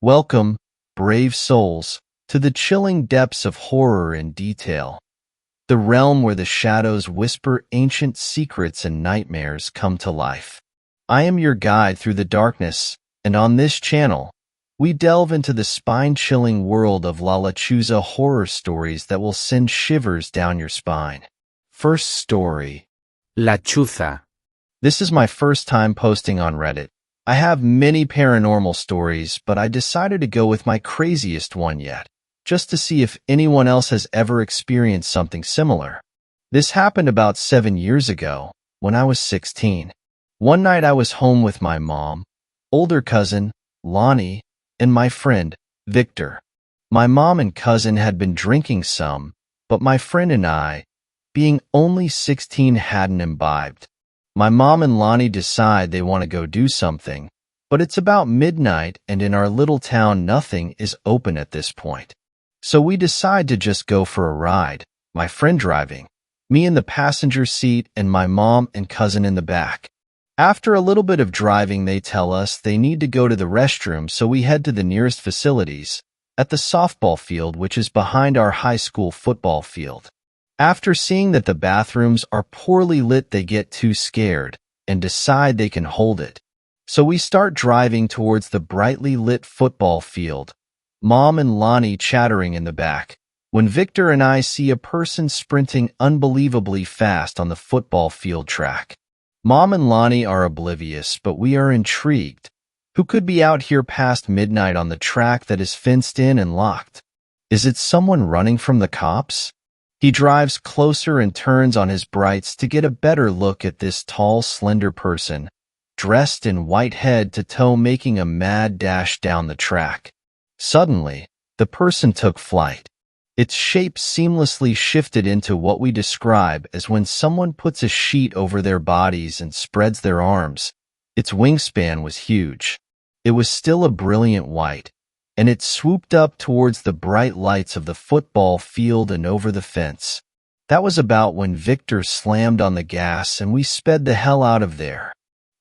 Welcome, brave souls, to the chilling depths of horror and detail, the realm where the shadows whisper ancient secrets and nightmares come to life. I am your guide through the darkness, and on this channel, we delve into the spine-chilling world of La Lechuza horror stories that will send shivers down your spine. First story. La Chuza. This is my first time posting on Reddit. I have many paranormal stories, but I decided to go with my craziest one yet, just to see if anyone else has ever experienced something similar. This happened about 7 years ago, when I was 16. One night I was home with my mom, older cousin, Lonnie, and my friend, Victor. My mom and cousin had been drinking some, but my friend and I, being only 16, hadn't imbibed. My mom and Lonnie decide they want to go do something, but it's about midnight and in our little town nothing is open at this point. So we decide to just go for a ride, my friend driving, me in the passenger seat and my mom and cousin in the back. After a little bit of driving, they tell us they need to go to the restroom, so we head to the nearest facilities, at the softball field which is behind our high school football field. After seeing that the bathrooms are poorly lit, they get too scared and decide they can hold it. So we start driving towards the brightly lit football field, Mom and Lonnie chattering in the back, when Victor and I see a person sprinting unbelievably fast on the football field track. Mom and Lonnie are oblivious, but we are intrigued. Who could be out here past midnight on the track that is fenced in and locked? Is it someone running from the cops? He drives closer and turns on his brights to get a better look at this tall, slender person, dressed in white head to toe, making a mad dash down the track. Suddenly, the person took flight. Its shape seamlessly shifted into what we describe as when someone puts a sheet over their bodies and spreads their arms. Its wingspan was huge. It was still a brilliant white, and it swooped up towards the bright lights of the football field and over the fence. That was about when Victor slammed on the gas and we sped the hell out of there.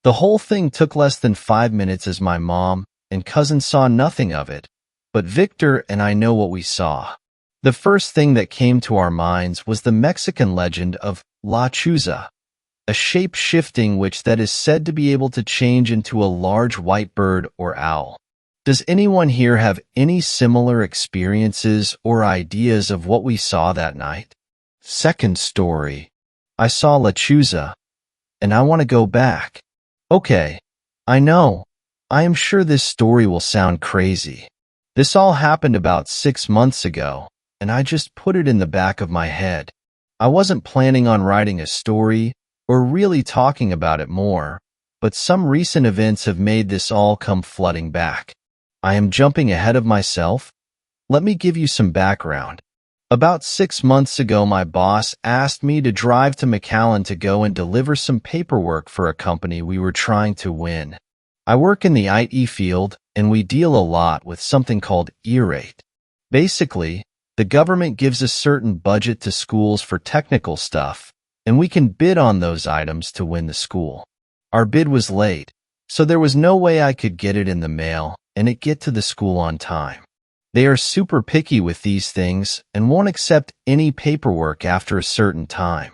The whole thing took less than 5 minutes as my mom and cousin saw nothing of it, but Victor and I know what we saw. The first thing that came to our minds was the Mexican legend of La Chuza, a shape-shifting witch that is said to be able to change into a large white bird or owl. Does anyone here have any similar experiences or ideas of what we saw that night? Second story. I saw La Chuza, and I want to go back. Okay, I know. I am sure this story will sound crazy. This all happened about 6 months ago, and I just put it in the back of my head. I wasn't planning on writing a story or really talking about it more, but some recent events have made this all come flooding back. I am jumping ahead of myself. Let me give you some background. About 6 months ago, my boss asked me to drive to McAllen to go and deliver some paperwork for a company we were trying to win. I work in the IT field, and we deal a lot with something called E-rate. Basically, the government gives a certain budget to schools for technical stuff, and we can bid on those items to win the school. Our bid was late, so there was no way I could get it in the mail and it get to the school on time. They are super picky with these things and won't accept any paperwork after a certain time.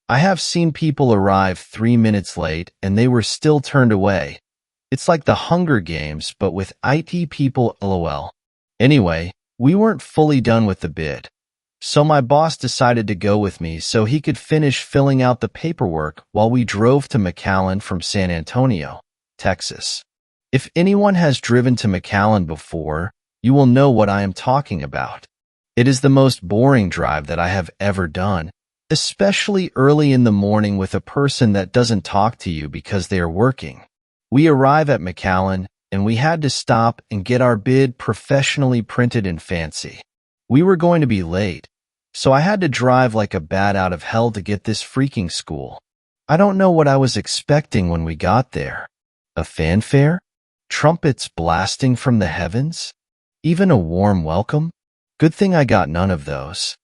I have seen people arrive 3 minutes late and they were still turned away. It's like the Hunger Games, but with IT people, lol. Anyway, we weren't fully done with the bid, so my boss decided to go with me so he could finish filling out the paperwork while we drove to McAllen from San Antonio, Texas. If anyone has driven to McAllen before, you will know what I am talking about. It is the most boring drive that I have ever done, especially early in the morning with a person that doesn't talk to you because they are working. We arrive at McAllen, and we had to stop and get our bid professionally printed and fancy. We were going to be late, so I had to drive like a bat out of hell to get this freaking school. I don't know what I was expecting when we got there. A fanfare? Trumpets blasting from the heavens? Even a warm welcome? Good thing I got none of those.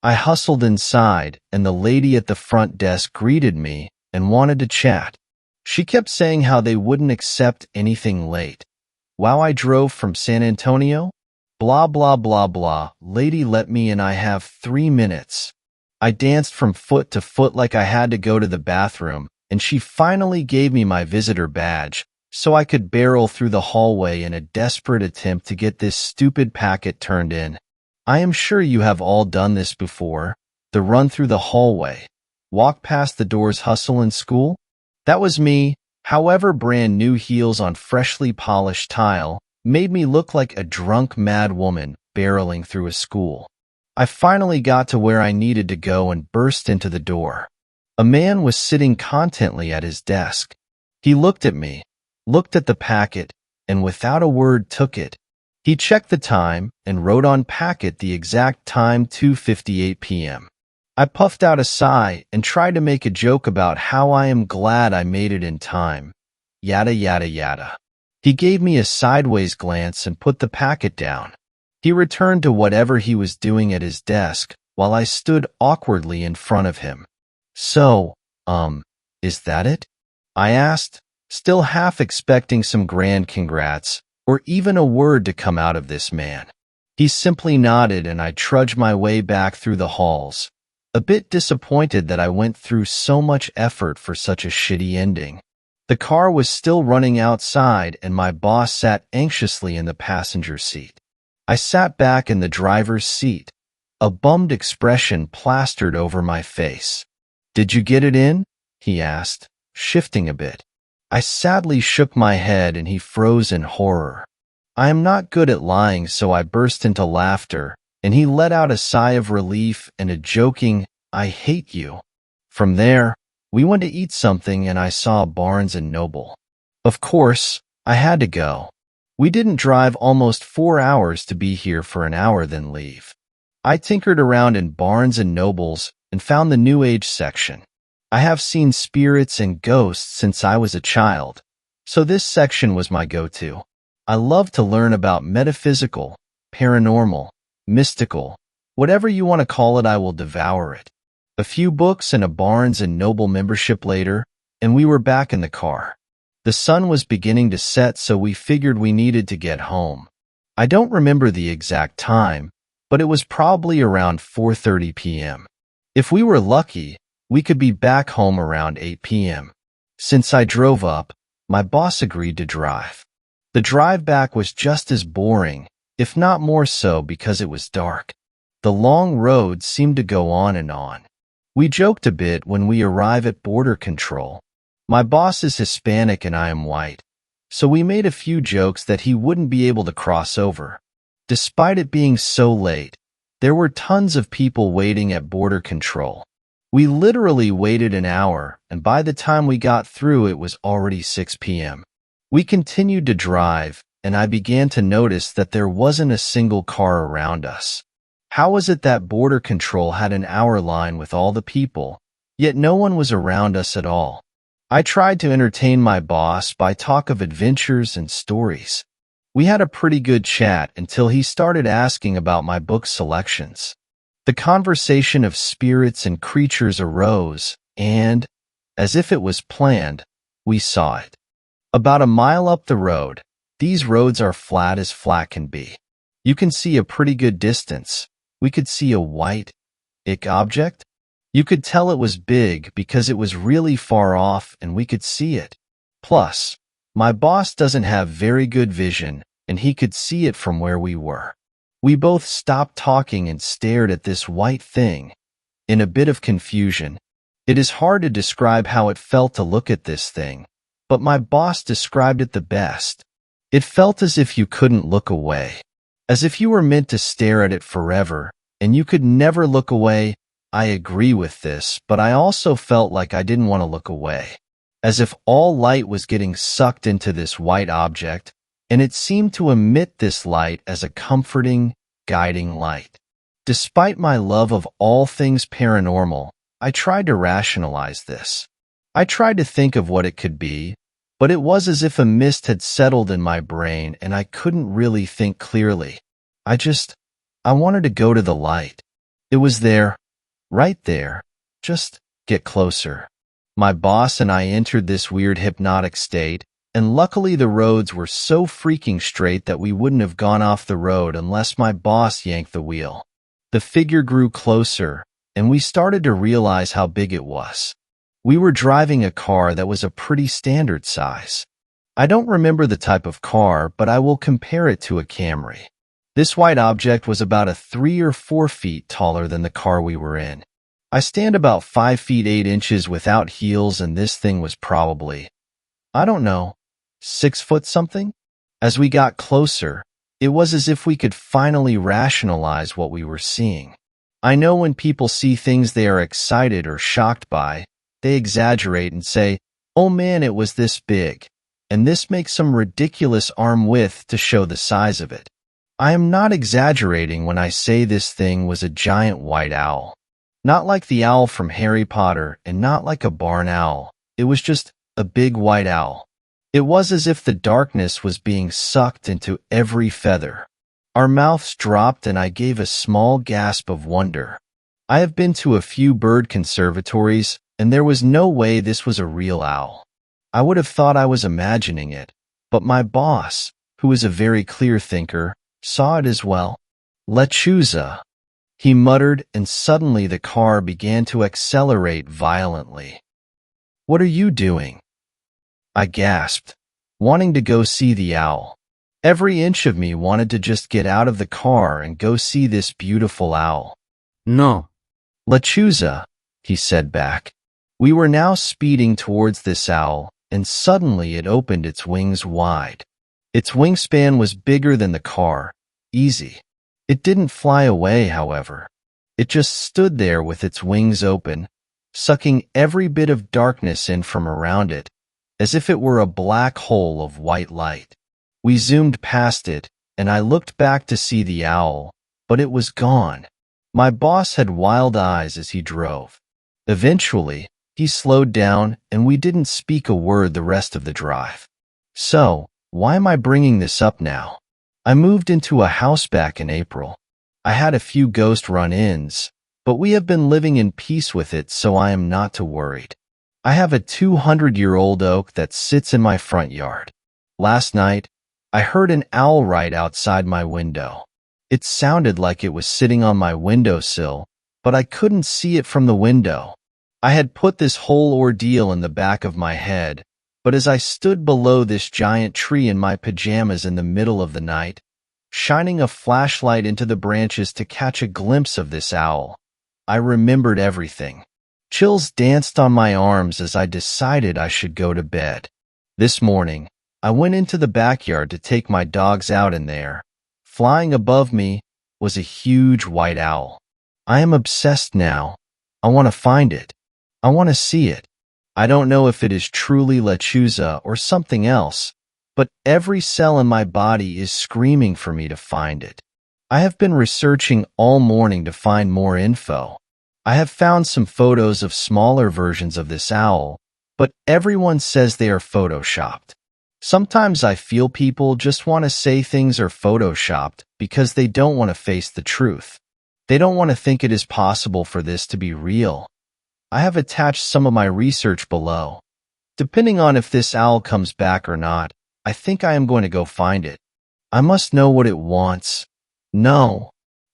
I hustled inside, and the lady at the front desk greeted me and wanted to chat. She kept saying how they wouldn't accept anything late, Wow, I drove from San Antonio? Blah, blah, blah, blah. Lady, let me in. I have 3 minutes. I danced from foot to foot like I had to go to the bathroom, and she finally gave me my visitor badge so I could barrel through the hallway in a desperate attempt to get this stupid packet turned in. I am sure you have all done this before. The run through the hallway, walk past the doors, hustle in school. That was me. However, brand new heels on freshly polished tile made me look like a drunk mad woman barreling through a school. I finally got to where I needed to go and burst into the door. A man was sitting contently at his desk. He looked at me, looked at the packet, and without a word took it. He checked the time and wrote on packet the exact time, 2:58 p.m. I puffed out a sigh and tried to make a joke about how I am glad I made it in time. Yada yada yada. He gave me a sideways glance and put the packet down. He returned to whatever he was doing at his desk while I stood awkwardly in front of him. So, is that it? I asked, still half expecting some grand congrats or even a word to come out of this man. He simply nodded and I trudged my way back through the halls, a bit disappointed that I went through so much effort for such a shitty ending. The car was still running outside and my boss sat anxiously in the passenger seat. I sat back in the driver's seat, a bummed expression plastered over my face. Did you get it in? He asked, shifting a bit. I sadly shook my head and he froze in horror. I am not good at lying, so I burst into laughter, and he let out a sigh of relief and a joking, I hate you. From there, we went to eat something and I saw Barnes & Noble. Of course, I had to go. We didn't drive almost 4 hours to be here for an hour then leave. I tinkered around in Barnes & Noble's and found the New Age section. I have seen spirits and ghosts since I was a child, so this section was my go-to. I love to learn about metaphysical, paranormal, mystical, whatever you want to call it, I will devour it. A few books and a Barnes & Noble membership later, and we were back in the car. The sun was beginning to set, so we figured we needed to get home. I don't remember the exact time, but it was probably around 4:30 p.m. If we were lucky, we could be back home around 8 p.m. Since I drove up, my boss agreed to drive. The drive back was just as boring, if not more so, because it was dark. The long road seemed to go on and on. We joked a bit when we arrive at border control. My boss is Hispanic and I am white, so we made a few jokes that he wouldn't be able to cross over. Despite it being so late, there were tons of people waiting at border control. We literally waited an hour, and by the time we got through, it was already 6 p.m. We continued to drive, and I began to notice that there wasn't a single car around us. How was it that border control had an hour line with all the people, yet no one was around us at all? I tried to entertain my boss by talk of adventures and stories. We had a pretty good chat until he started asking about my book selections. The conversation of spirits and creatures arose, and, as if it was planned, we saw it. About a mile up the road, these roads are flat as flat can be. You can see a pretty good distance. We could see a white-ick object. You could tell it was big because it was really far off and we could see it. Plus, my boss doesn't have very good vision and he could see it from where we were. We both stopped talking and stared at this white thing, in a bit of confusion. It is hard to describe how it felt to look at this thing, but my boss described it the best. It felt as if you couldn't look away, as if you were meant to stare at it forever, and you could never look away. I agree with this, but I also felt like I didn't want to look away, as if all light was getting sucked into this white object, and it seemed to emit this light as a comforting, guiding light. Despite my love of all things paranormal, I tried to rationalize this. I tried to think of what it could be, but it was as if a mist had settled in my brain and I couldn't really think clearly. I wanted to go to the light. It was there, right there. Just get closer. My boss and I entered this weird hypnotic state, and luckily the roads were so freaking straight that we wouldn't have gone off the road unless my boss yanked the wheel. The figure grew closer, and we started to realize how big it was. We were driving a car that was a pretty standard size. I don't remember the type of car, but I will compare it to a Camry. This white object was about 3 or 4 feet taller than the car we were in. I stand about 5 feet 8 inches without heels, and this thing was probably, I don't know, 6 foot something? As we got closer, it was as if we could finally rationalize what we were seeing. I know when people see things they are excited or shocked by, they exaggerate and say, "Oh man, it was this big," and this makes some ridiculous arm width to show the size of it. I am not exaggerating when I say this thing was a giant white owl. Not like the owl from Harry Potter and not like a barn owl. It was just a big white owl. It was as if the darkness was being sucked into every feather. Our mouths dropped and I gave a small gasp of wonder. I have been to a few bird conservatories, and there was no way this was a real owl. I would have thought I was imagining it, but my boss, who is a very clear thinker, saw it as well. "Lechuza," he muttered, and suddenly the car began to accelerate violently. "What are you doing?" I gasped, wanting to go see the owl. Every inch of me wanted to just get out of the car and go see this beautiful owl. No. "Lechuza," he said back. We were now speeding towards this owl, and suddenly it opened its wings wide. Its wingspan was bigger than the car. Easy. It didn't fly away, however. It just stood there with its wings open, sucking every bit of darkness in from around it, as if it were a black hole of white light. We zoomed past it, and I looked back to see the owl, but it was gone. My boss had wild eyes as he drove. Eventually, he slowed down, and we didn't speak a word the rest of the drive. So, why am I bringing this up now? I moved into a house back in April. I had a few ghost run-ins, but we have been living in peace with it, so I am not too worried. I have a 200-year-old oak that sits in my front yard. Last night, I heard an owl right outside my window. It sounded like it was sitting on my windowsill, but I couldn't see it from the window. I had put this whole ordeal in the back of my head, but as I stood below this giant tree in my pajamas in the middle of the night, shining a flashlight into the branches to catch a glimpse of this owl, I remembered everything. Chills danced on my arms as I decided I should go to bed. This morning, I went into the backyard to take my dogs out, and there, flying above me, was a huge white owl. I am obsessed now. I want to find it. I want to see it. I don't know if it is truly Lechuza or something else, but every cell in my body is screaming for me to find it. I have been researching all morning to find more info. I have found some photos of smaller versions of this owl, but everyone says they are photoshopped. Sometimes I feel people just want to say things are photoshopped because they don't want to face the truth. They don't want to think it is possible for this to be real. I have attached some of my research below. Depending on if this owl comes back or not, I think I am going to go find it. I must know what it wants. No,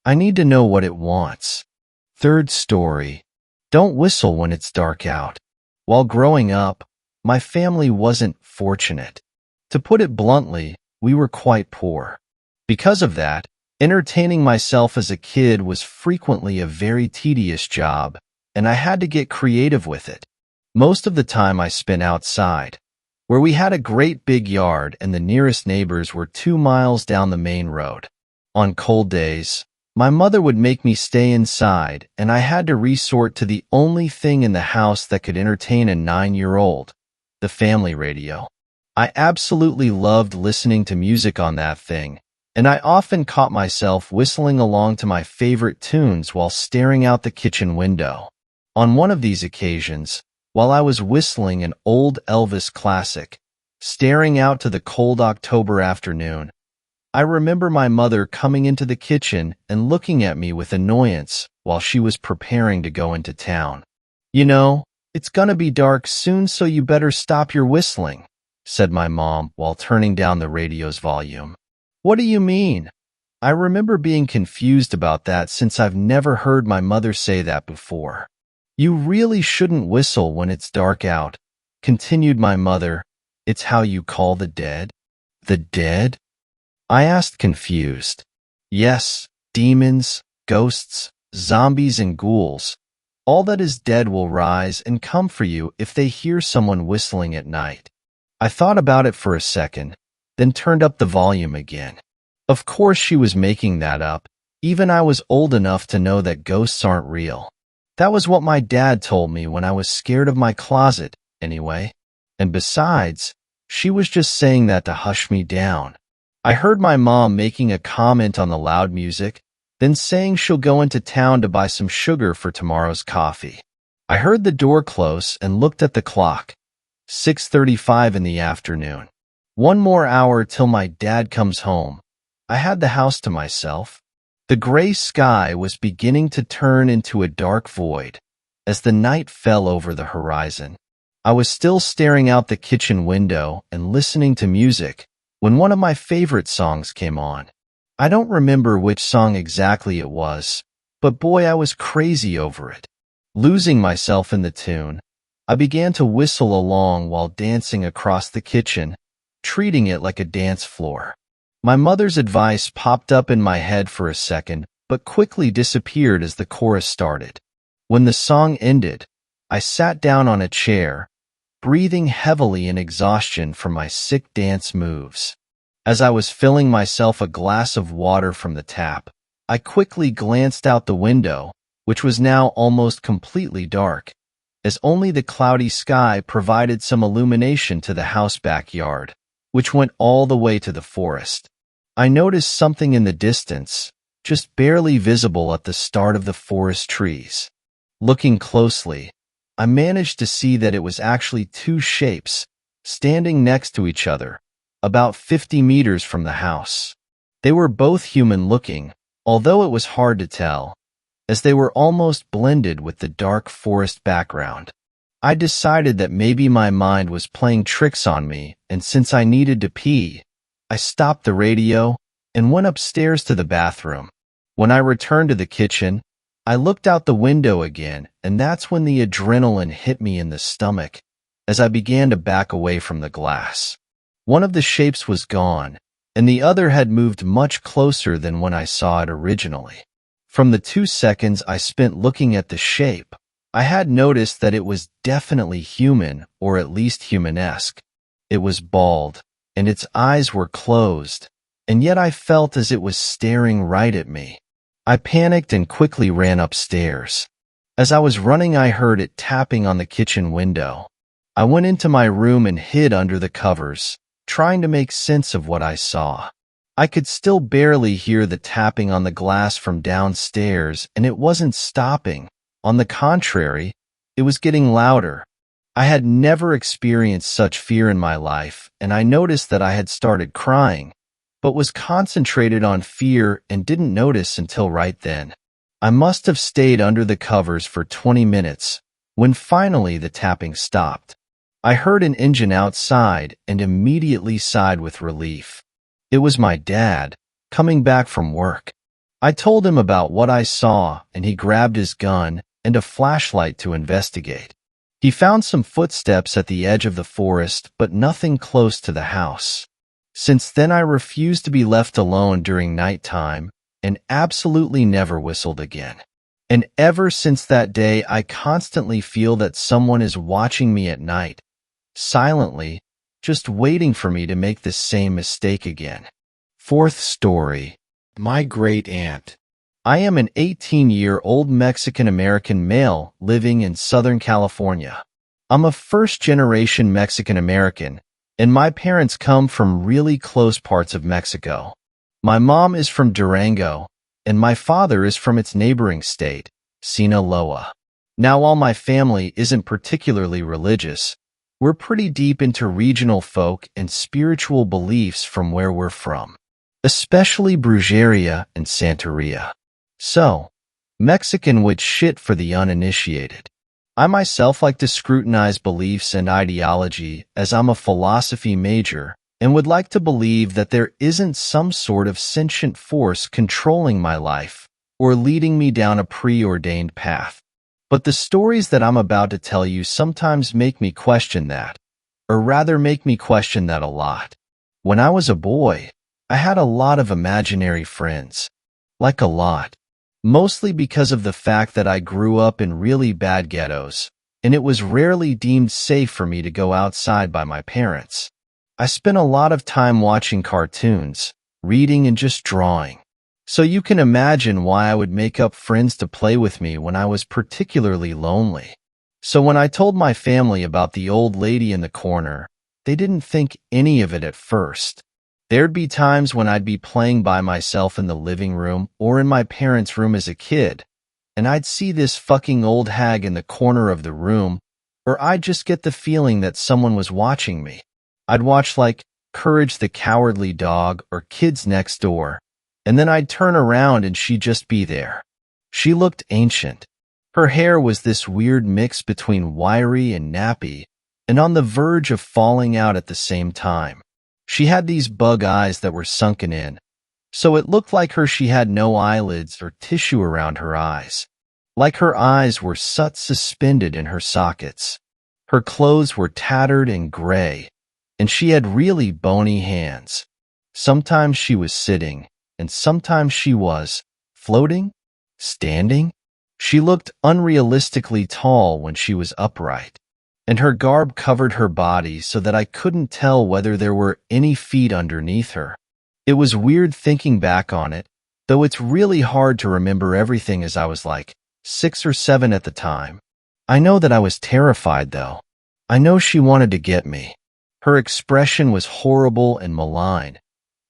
I need to know what it wants. Third story. Don't whistle when it's dark out. While growing up, my family wasn't fortunate. To put it bluntly, we were quite poor. Because of that, entertaining myself as a kid was frequently a very tedious job, and I had to get creative with it. Most of the time I spent outside, where we had a great big yard and the nearest neighbors were 2 miles down the main road. On cold days, my mother would make me stay inside, and I had to resort to the only thing in the house that could entertain a 9-year-old, the family radio. I absolutely loved listening to music on that thing, and I often caught myself whistling along to my favorite tunes while staring out the kitchen window. On one of these occasions, while I was whistling an old Elvis classic, staring out to the cold October afternoon, I remember my mother coming into the kitchen and looking at me with annoyance while she was preparing to go into town. "You know, it's gonna be dark soon, so you better stop your whistling," said my mom while turning down the radio's volume. What do you mean? I remember being confused about that since I've never heard my mother say that before. You really shouldn't whistle when it's dark out, continued my mother. It's how you call the dead? The dead? I asked, confused. Yes, demons, ghosts, zombies, and ghouls. All that is dead will rise and come for you if they hear someone whistling at night. I thought about it for a second, then turned up the volume again. Of course she was making that up. Even I was old enough to know that ghosts aren't real. That was what my dad told me when I was scared of my closet, anyway. And besides, she was just saying that to hush me down. I heard my mom making a comment on the loud music, then saying she'll go into town to buy some sugar for tomorrow's coffee. I heard the door close and looked at the clock. 6:35 in the afternoon. One more hour till my dad comes home. I had the house to myself. The gray sky was beginning to turn into a dark void as the night fell over the horizon. I was still staring out the kitchen window and listening to music when one of my favorite songs came on. I don't remember which song exactly it was, but boy, I was crazy over it. Losing myself in the tune, I began to whistle along while dancing across the kitchen, treating it like a dance floor. My mother's advice popped up in my head for a second, but quickly disappeared as the chorus started. When the song ended, I sat down on a chair, breathing heavily in exhaustion from my sick dance moves. As I was filling myself a glass of water from the tap, I quickly glanced out the window, which was now almost completely dark, as only the cloudy sky provided some illumination to the house backyard, which went all the way to the forest. I noticed something in the distance, just barely visible at the start of the forest trees. Looking closely, I managed to see that it was actually two shapes, standing next to each other, about 50 meters from the house. They were both human-looking, although it was hard to tell, as they were almost blended with the dark forest background. I decided that maybe my mind was playing tricks on me, and since I needed to pee, I stopped the radio and went upstairs to the bathroom. When I returned to the kitchen, I looked out the window again, and that's when the adrenaline hit me in the stomach as I began to back away from the glass. One of the shapes was gone, and the other had moved much closer than when I saw it originally. From the 2 seconds I spent looking at the shape, I had noticed that it was definitely human, or at least humanesque. It was bald, and its eyes were closed, and yet I felt as it was staring right at me. I panicked and quickly ran upstairs. As I was running, I heard it tapping on the kitchen window. I went into my room and hid under the covers, trying to make sense of what I saw. I could still barely hear the tapping on the glass from downstairs, and it wasn't stopping. On the contrary, it was getting louder. I had never experienced such fear in my life, and I noticed that I had started crying, but was concentrated on fear and didn't notice until right then. I must have stayed under the covers for 20 minutes, when finally the tapping stopped. I heard an engine outside and immediately sighed with relief. It was my dad, coming back from work. I told him about what I saw, and he grabbed his gun and a flashlight to investigate. He found some footsteps at the edge of the forest, but nothing close to the house. Since then, I refused to be left alone during nighttime and absolutely never whistled again. And ever since that day, I constantly feel that someone is watching me at night, silently, just waiting for me to make the same mistake again. Fourth story. My great aunt. I am an 18-year-old Mexican-American male living in Southern California. I'm a first-generation Mexican-American, and my parents come from really close parts of Mexico. My mom is from Durango, and my father is from its neighboring state, Sinaloa. Now, while my family isn't particularly religious, we're pretty deep into regional folk and spiritual beliefs from where we're from, especially Brujeria and Santeria. So, Mexican witch shit for the uninitiated. I myself like to scrutinize beliefs and ideology as I'm a philosophy major and would like to believe that there isn't some sort of sentient force controlling my life or leading me down a preordained path. But the stories that I'm about to tell you sometimes make me question that, or rather make me question that a lot. When I was a boy, I had a lot of imaginary friends. Like a lot. Mostly because of the fact that I grew up in really bad ghettos, and it was rarely deemed safe for me to go outside by my parents. I spent a lot of time watching cartoons, reading, and just drawing. So you can imagine why I would make up friends to play with me when I was particularly lonely. So when I told my family about the old lady in the corner, they didn't think any of it at first. There'd be times when I'd be playing by myself in the living room or in my parents' room as a kid, and I'd see this fucking old hag in the corner of the room, or I'd just get the feeling that someone was watching me. I'd watch like Courage the Cowardly Dog or Kids Next Door, and then I'd turn around and she'd just be there. She looked ancient. Her hair was this weird mix between wiry and nappy, and on the verge of falling out at the same time. She had these bug eyes that were sunken in, so it looked like she had no eyelids or tissue around her eyes. Like her eyes were suspended in her sockets. Her clothes were tattered and gray, and she had really bony hands. Sometimes she was sitting, and sometimes she was floating, standing. She looked unrealistically tall when she was upright, and her garb covered her body so that I couldn't tell whether there were any feet underneath her. It was weird thinking back on it, though it's really hard to remember everything as I was like 6 or 7 at the time. I know that I was terrified, though. I know she wanted to get me. Her expression was horrible and malign.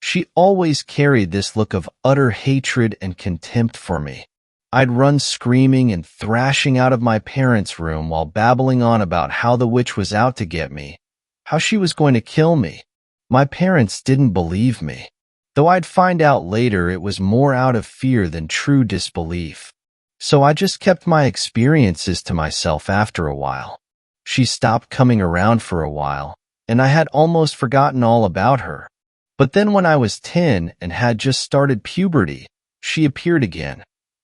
She always carried this look of utter hatred and contempt for me. I'd run screaming and thrashing out of my parents' room while babbling on about how the witch was out to get me, how she was going to kill me. My parents didn't believe me, though I'd find out later it was more out of fear than true disbelief. So I just kept my experiences to myself after a while. She stopped coming around for a while, and I had almost forgotten all about her. But then when I was 10 and had just started puberty, she appeared again.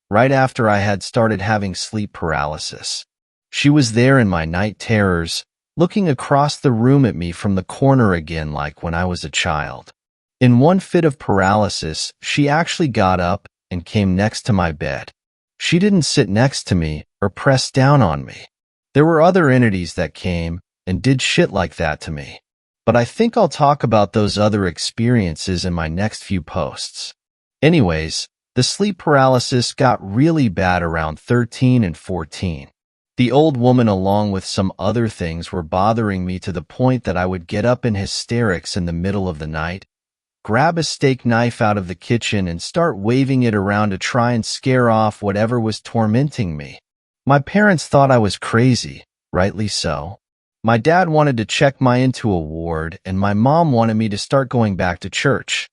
Right after I had started having sleep paralysis. She was there in my night terrors, looking across the room at me from the corner again like when I was a child. In one fit of paralysis, she actually got up and came next to my bed. She didn't sit next to me or press down on me. There were other entities that came and did shit like that to me. But I think I'll talk about those other experiences in my next few posts. Anyways, the sleep paralysis got really bad around 13 and 14. The old woman along with some other things were bothering me to the point that I would get up in hysterics in the middle of the night, grab a steak knife out of the kitchen and start waving it around to try and scare off whatever was tormenting me. My parents thought I was crazy, rightly so. My dad wanted to check me into a ward and my mom wanted me to start going back to church.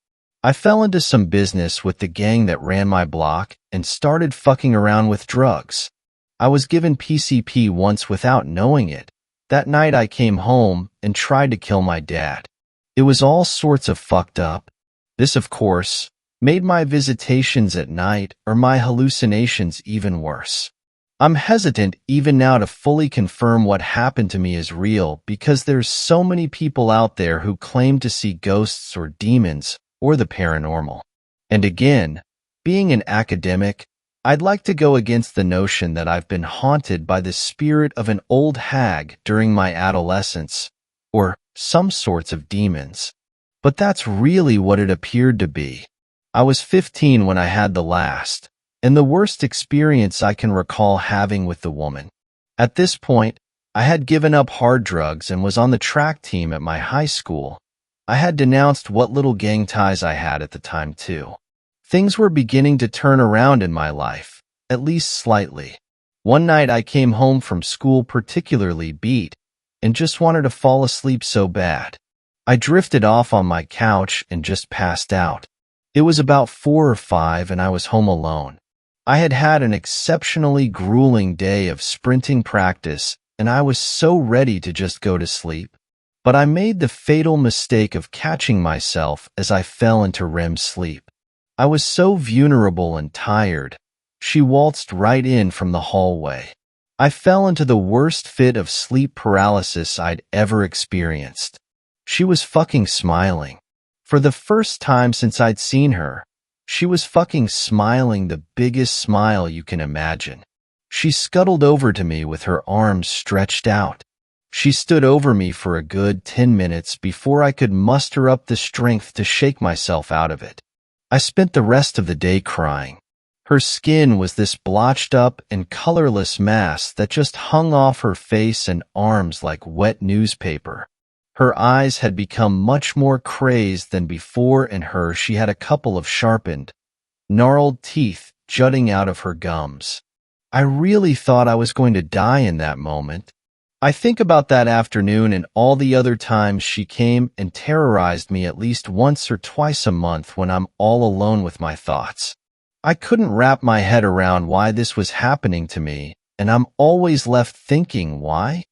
I fell into some business with the gang that ran my block and started fucking around with drugs. I was given PCP once without knowing it. That night I came home and tried to kill my dad. It was all sorts of fucked up. This, of course, made my visitations at night or my hallucinations even worse. I'm hesitant even now to fully confirm what happened to me is real because there's so many people out there who claim to see ghosts or demons or the paranormal. And again, being an academic, I'd like to go against the notion that I've been haunted by the spirit of an old hag during my adolescence, or some sorts of demons. But that's really what it appeared to be. I was 15 when I had the last, and the worst experience I can recall having with the woman. At this point, I had given up hard drugs and was on the track team at my high school. I had denounced what little gang ties I had at the time, too. Things were beginning to turn around in my life, at least slightly. One night I came home from school particularly beat and just wanted to fall asleep so bad. I drifted off on my couch and just passed out. It was about 4 or 5 and I was home alone. I had had an exceptionally grueling day of sprinting practice, and I was so ready to just go to sleep. But I made the fatal mistake of catching myself as I fell into REM sleep. I was so vulnerable and tired. She waltzed right in from the hallway. I fell into the worst fit of sleep paralysis I'd ever experienced. She was fucking smiling. For the first time since I'd seen her, she was fucking smiling the biggest smile you can imagine. She scuttled over to me with her arms stretched out. She stood over me for a good 10 minutes before I could muster up the strength to shake myself out of it. I spent the rest of the day crying. Her skin was this blotched up and colorless mass that just hung off her face and arms like wet newspaper. Her eyes had become much more crazed than before, and she had a couple of sharpened, gnarled teeth jutting out of her gums. I really thought I was going to die in that moment. I think about that afternoon and all the other times she came and terrorized me at least once or twice a month when I'm all alone with my thoughts. I couldn't wrap my head around why this was happening to me, and I'm always left thinking, why?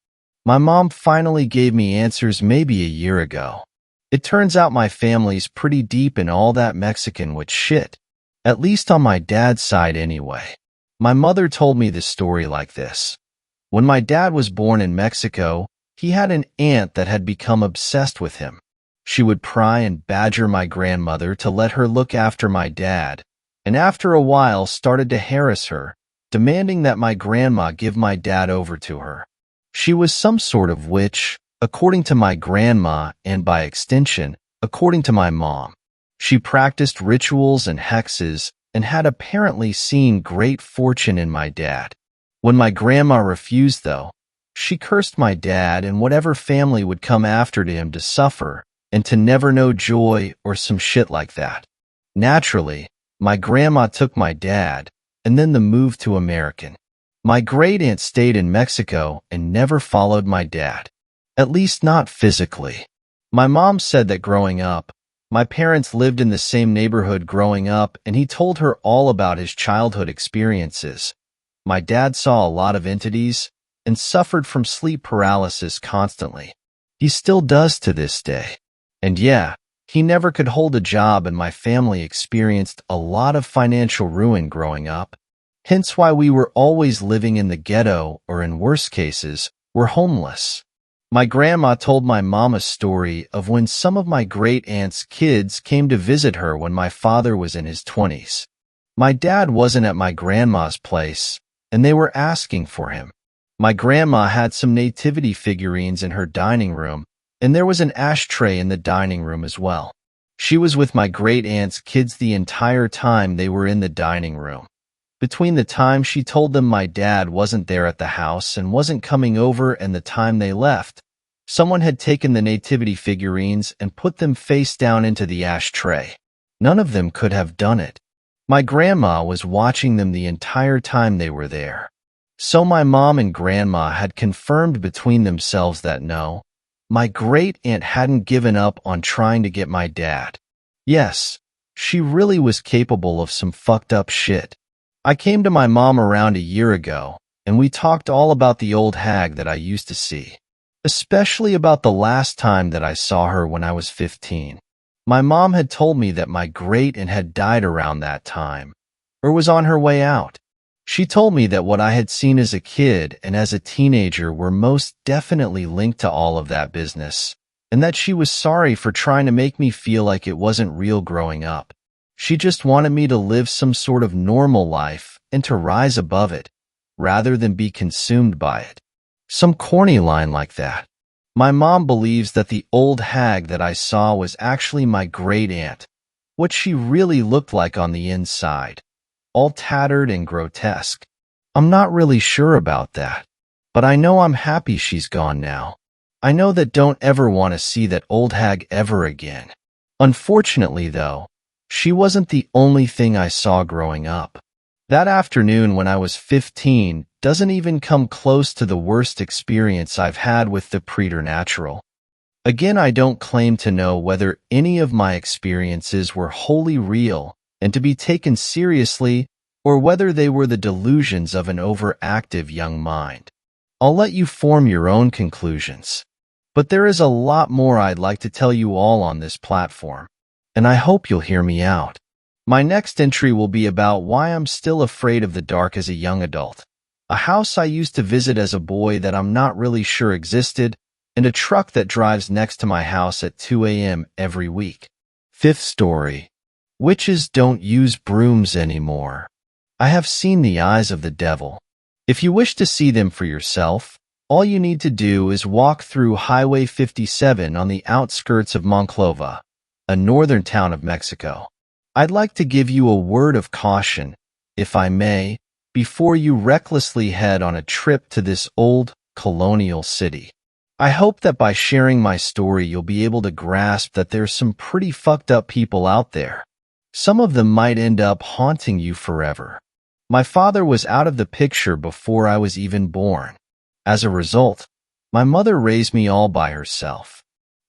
My mom finally gave me answers maybe a year ago. It turns out my family's pretty deep in all that Mexican witch shit. At least on my dad's side anyway. My mother told me the story like this. When my dad was born in Mexico, he had an aunt that had become obsessed with him. She would pry and badger my grandmother to let her look after my dad, and after a while started to harass her, demanding that my grandma give my dad over to her. She was some sort of witch, according to my grandma, and by extension, according to my mom. She practiced rituals and hexes and had apparently seen great fortune in my dad. When my grandma refused, though, she cursed my dad and whatever family would come after him to suffer and to never know joy or some shit like that. Naturally, my grandma took my dad, and then the move to American. My great-aunt stayed in Mexico and never followed my dad. At least not physically. My mom said that growing up, my parents lived in the same neighborhood growing up, and he told her all about his childhood experiences. My dad saw a lot of entities and suffered from sleep paralysis constantly. He still does to this day. And yeah, he never could hold a job, and my family experienced a lot of financial ruin growing up. Hence why we were always living in the ghetto, or in worse cases, were homeless. My grandma told my mom a story of when some of my great-aunt's kids came to visit her when my father was in his 20s. My dad wasn't at my grandma's place, and they were asking for him. My grandma had some nativity figurines in her dining room, and there was an ashtray in the dining room as well. She was with my great-aunt's kids the entire time they were in the dining room. Between the time she told them my dad wasn't there at the house and wasn't coming over and the time they left, someone had taken the nativity figurines and put them face down into the ashtray. None of them could have done it. My grandma was watching them the entire time they were there. So my mom and grandma had confirmed between themselves that no, my great-aunt hadn't given up on trying to get my dad. Yes, she really was capable of some fucked up shit. I came to my mom around a year ago, and we talked all about the old hag that I used to see, especially about the last time that I saw her when I was 15. My mom had told me that my great-aunt had died around that time, or was on her way out. She told me that what I had seen as a kid and as a teenager were most definitely linked to all of that business, and that she was sorry for trying to make me feel like it wasn't real growing up. She just wanted me to live some sort of normal life and to rise above it, rather than be consumed by it. Some corny line like that. My mom believes that the old hag that I saw was actually my great-aunt, what she really looked like on the inside, all tattered and grotesque. I'm not really sure about that, but I know I'm happy she's gone now. I know that don't ever want to see that old hag ever again. Unfortunately, though, she wasn't the only thing I saw growing up. That afternoon when I was 15 doesn't even come close to the worst experience I've had with the preternatural. Again, I don't claim to know whether any of my experiences were wholly real and to be taken seriously, or whether they were the delusions of an overactive young mind. I'll let you form your own conclusions. But there is a lot more I'd like to tell you all on this platform, and I hope you'll hear me out. My next entry will be about why I'm still afraid of the dark as a young adult, a house I used to visit as a boy that I'm not really sure existed, and a truck that drives next to my house at 2 a.m. every week. Fifth story. Witches don't use brooms anymore. I have seen the eyes of the devil. If you wish to see them for yourself, all you need to do is walk through Highway 57 on the outskirts of Monclova, a northern town of Mexico. I'd like to give you a word of caution, if I may, before you recklessly head on a trip to this old, colonial city. I hope that by sharing my story you'll be able to grasp that there's some pretty fucked up people out there. Some of them might end up haunting you forever. My father was out of the picture before I was even born. As a result, my mother raised me all by herself.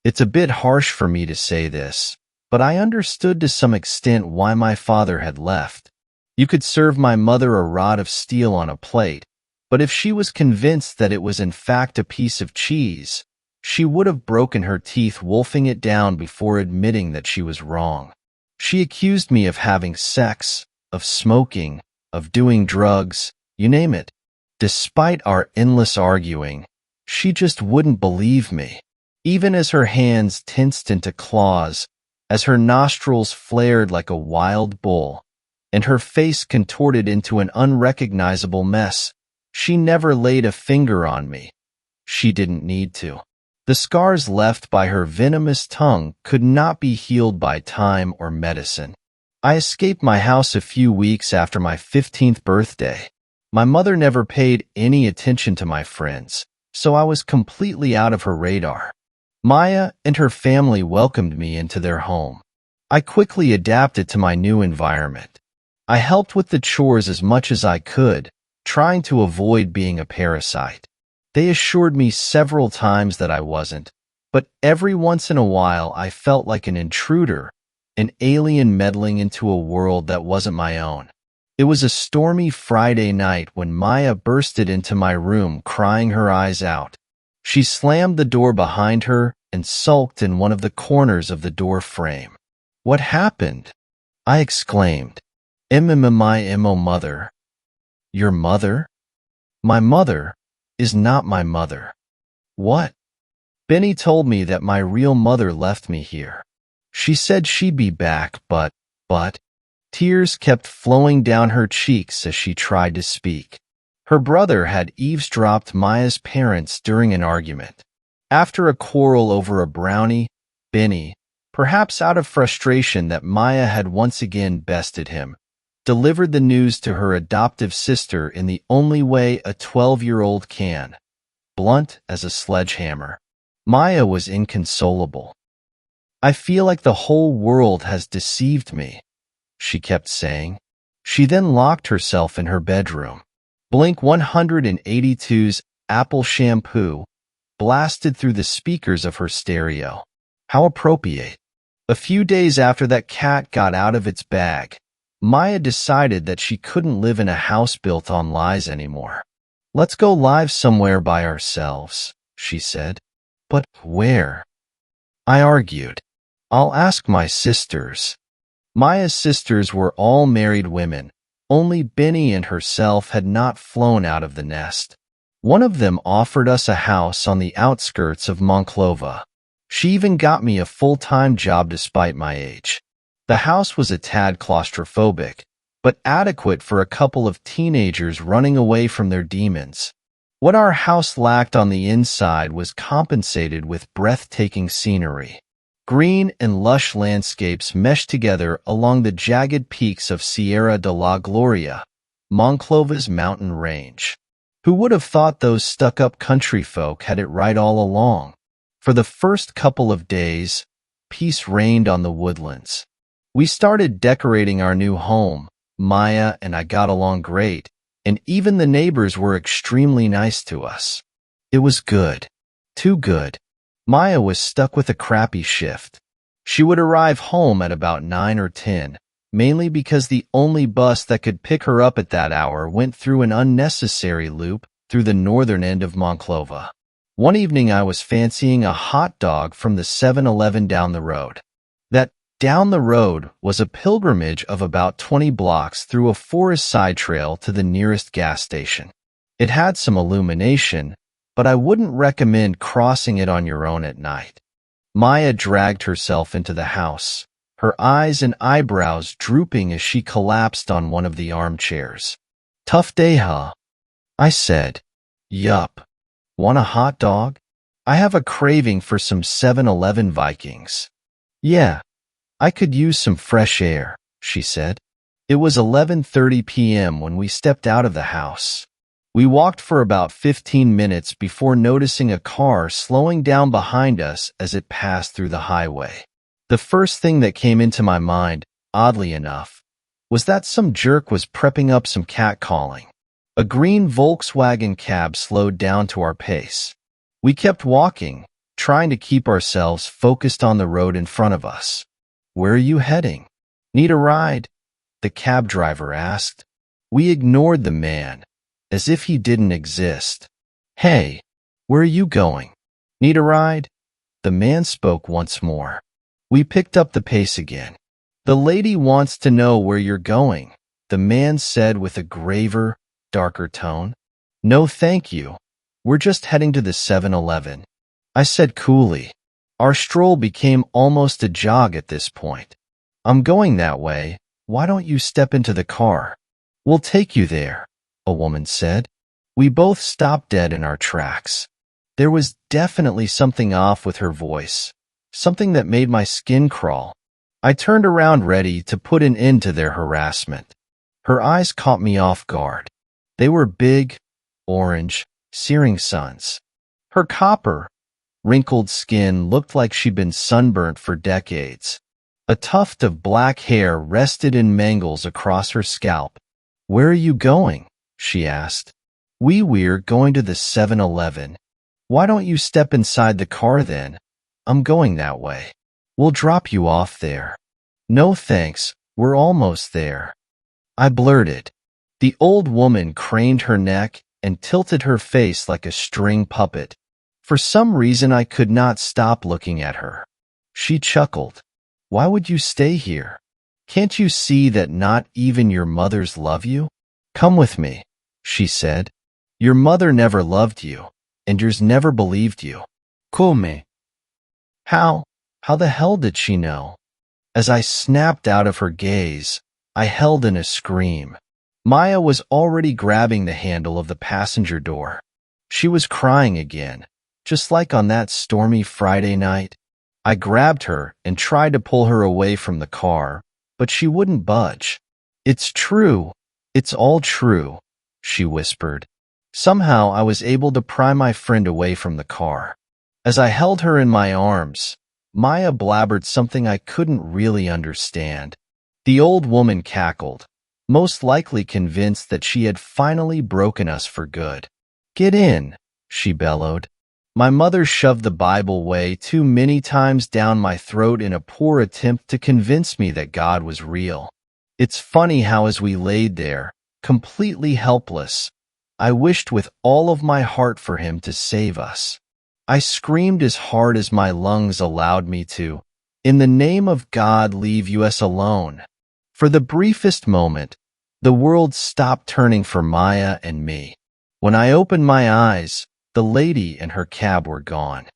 It's a bit harsh for me to say this, but I understood to some extent why my father had left. You could serve my mother a rod of steel on a plate, but if she was convinced that it was in fact a piece of cheese, she would have broken her teeth wolfing it down before admitting that she was wrong. She accused me of having sex, of smoking, of doing drugs, you name it. Despite our endless arguing, she just wouldn't believe me. Even as her hands tensed into claws, as her nostrils flared like a wild bull, and her face contorted into an unrecognizable mess, she never laid a finger on me. She didn't need to. The scars left by her venomous tongue could not be healed by time or medicine. I escaped my house a few weeks after my 15th birthday. My mother never paid any attention to my friends, so I was completely out of her radar. Maya and her family welcomed me into their home. I quickly adapted to my new environment. I helped with the chores as much as I could, trying to avoid being a parasite. They assured me several times that I wasn't, but every once in a while I felt like an intruder, an alien meddling into a world that wasn't my own. It was a stormy Friday night when Maya bursted into my room crying her eyes out. She slammed the door behind her and sulked in one of the corners of the door frame. "What happened?" I exclaimed. My mother." "Your mother?" "My mother is not my mother." "What?" "Benny told me that my real mother left me here. She said she'd be back, but... Tears kept flowing down her cheeks as she tried to speak. Her brother had eavesdropped Maya's parents during an argument. After a quarrel over a brownie, Benny, perhaps out of frustration that Maya had once again bested him, delivered the news to her adoptive sister in the only way a 12-year-old can, blunt as a sledgehammer. Maya was inconsolable. "I feel like the whole world has deceived me," she kept saying. She then locked herself in her bedroom. Blink 182's Apple Shampoo blasted through the speakers of her stereo. How appropriate. A few days after that cat got out of its bag, Maya decided that she couldn't live in a house built on lies anymore. "Let's go live somewhere by ourselves," she said. "But where?" I argued. "I'll ask my sisters." Maya's sisters were all married women. Only Benny and herself had not flown out of the nest. One of them offered us a house on the outskirts of Monclova. She even got me a full-time job despite my age. The house was a tad claustrophobic, but adequate for a couple of teenagers running away from their demons. What our house lacked on the inside was compensated with breathtaking scenery. Green and lush landscapes meshed together along the jagged peaks of Sierra de la Gloria, Monclova's mountain range. Who would have thought those stuck-up country folk had it right all along? For the first couple of days, peace reigned on the woodlands. We started decorating our new home. Maya and I got along great, and even the neighbors were extremely nice to us. It was good. Too good. Maya was stuck with a crappy shift. She would arrive home at about 9 or 10, mainly because the only bus that could pick her up at that hour went through an unnecessary loop through the northern end of Monclova. One evening I was fancying a hot dog from the 7-Eleven down the road. That down the road was a pilgrimage of about 20 blocks through a forest side trail to the nearest gas station. It had some illumination, but I wouldn't recommend crossing it on your own at night. Maya dragged herself into the house, her eyes and eyebrows drooping as she collapsed on one of the armchairs. "Tough day, huh?" I said. "Yup. Want a hot dog? I have a craving for some 7-Eleven Vikings." "Yeah, I could use some fresh air," she said. It was 11:30 p.m. when we stepped out of the house. We walked for about 15 minutes before noticing a car slowing down behind us as it passed through the highway. The first thing that came into my mind, oddly enough, was that some jerk was prepping up some catcalling. A green Volkswagen cab slowed down to our pace. We kept walking, trying to keep ourselves focused on the road in front of us. "Where are you heading?" "Need a ride?" the cab driver asked. We ignored the man, as if he didn't exist. "Hey, where are you going?" "Need a ride?" the man spoke once more. We picked up the pace again. "The lady wants to know where you're going," the man said with a graver, darker tone. "No thank you. We're just heading to the 7-Eleven," I said coolly. Our stroll became almost a jog at this point. "I'm going that way. Why don't you step into the car?" "We'll take you there," a woman said. We both stopped dead in our tracks. There was definitely something off with her voice, something that made my skin crawl. I turned around ready to put an end to their harassment. Her eyes caught me off guard. They were big, orange, searing suns. Her copper, wrinkled skin looked like she'd been sunburnt for decades. A tuft of black hair rested in mangles across her scalp. "Where are you going?" she asked. We're going to the 7-Eleven. "Why don't you step inside the car then?" "I'm going that way." "We'll drop you off there." "No thanks, we're almost there," I blurted. The old woman craned her neck and tilted her face like a string puppet. For some reason I could not stop looking at her. She chuckled. "Why would you stay here? Can't you see that not even your mothers love you?" "Come with me," she said. "Your mother never loved you, and yours never believed you." "Come?" How the hell did she know? As I snapped out of her gaze, I held in a scream. Maya was already grabbing the handle of the passenger door. She was crying again, just like on that stormy Friday night. I grabbed her and tried to pull her away from the car, but she wouldn't budge. "It's true. It's all true," she whispered. Somehow I was able to pry my friend away from the car. As I held her in my arms, Maya blabbered something I couldn't really understand. The old woman cackled, most likely convinced that she had finally broken us for good. "Get in," she bellowed. My mother shoved the Bible way too many times down my throat in a poor attempt to convince me that God was real. It's funny how as we laid there, completely helpless, I wished with all of my heart for him to save us. I screamed as hard as my lungs allowed me to, "In the name of God, leave us alone." For the briefest moment, the world stopped turning for Maya and me. When I opened my eyes, the lady and her cab were gone.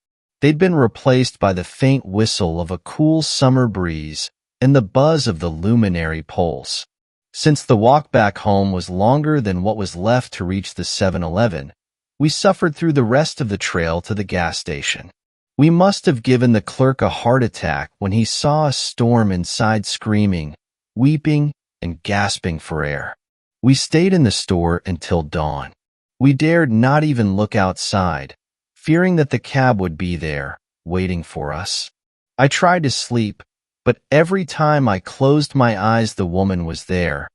They'd been replaced by the faint whistle of a cool summer breeze and the buzz of the luminary poles. Since the walk back home was longer than what was left to reach the 7-Eleven, we suffered through the rest of the trail to the gas station. We must have given the clerk a heart attack when he saw us storm inside screaming, weeping, and gasping for air. We stayed in the store until dawn. We dared not even look outside, fearing that the cab would be there, waiting for us. I tried to sleep, but every time I closed my eyes the woman was there,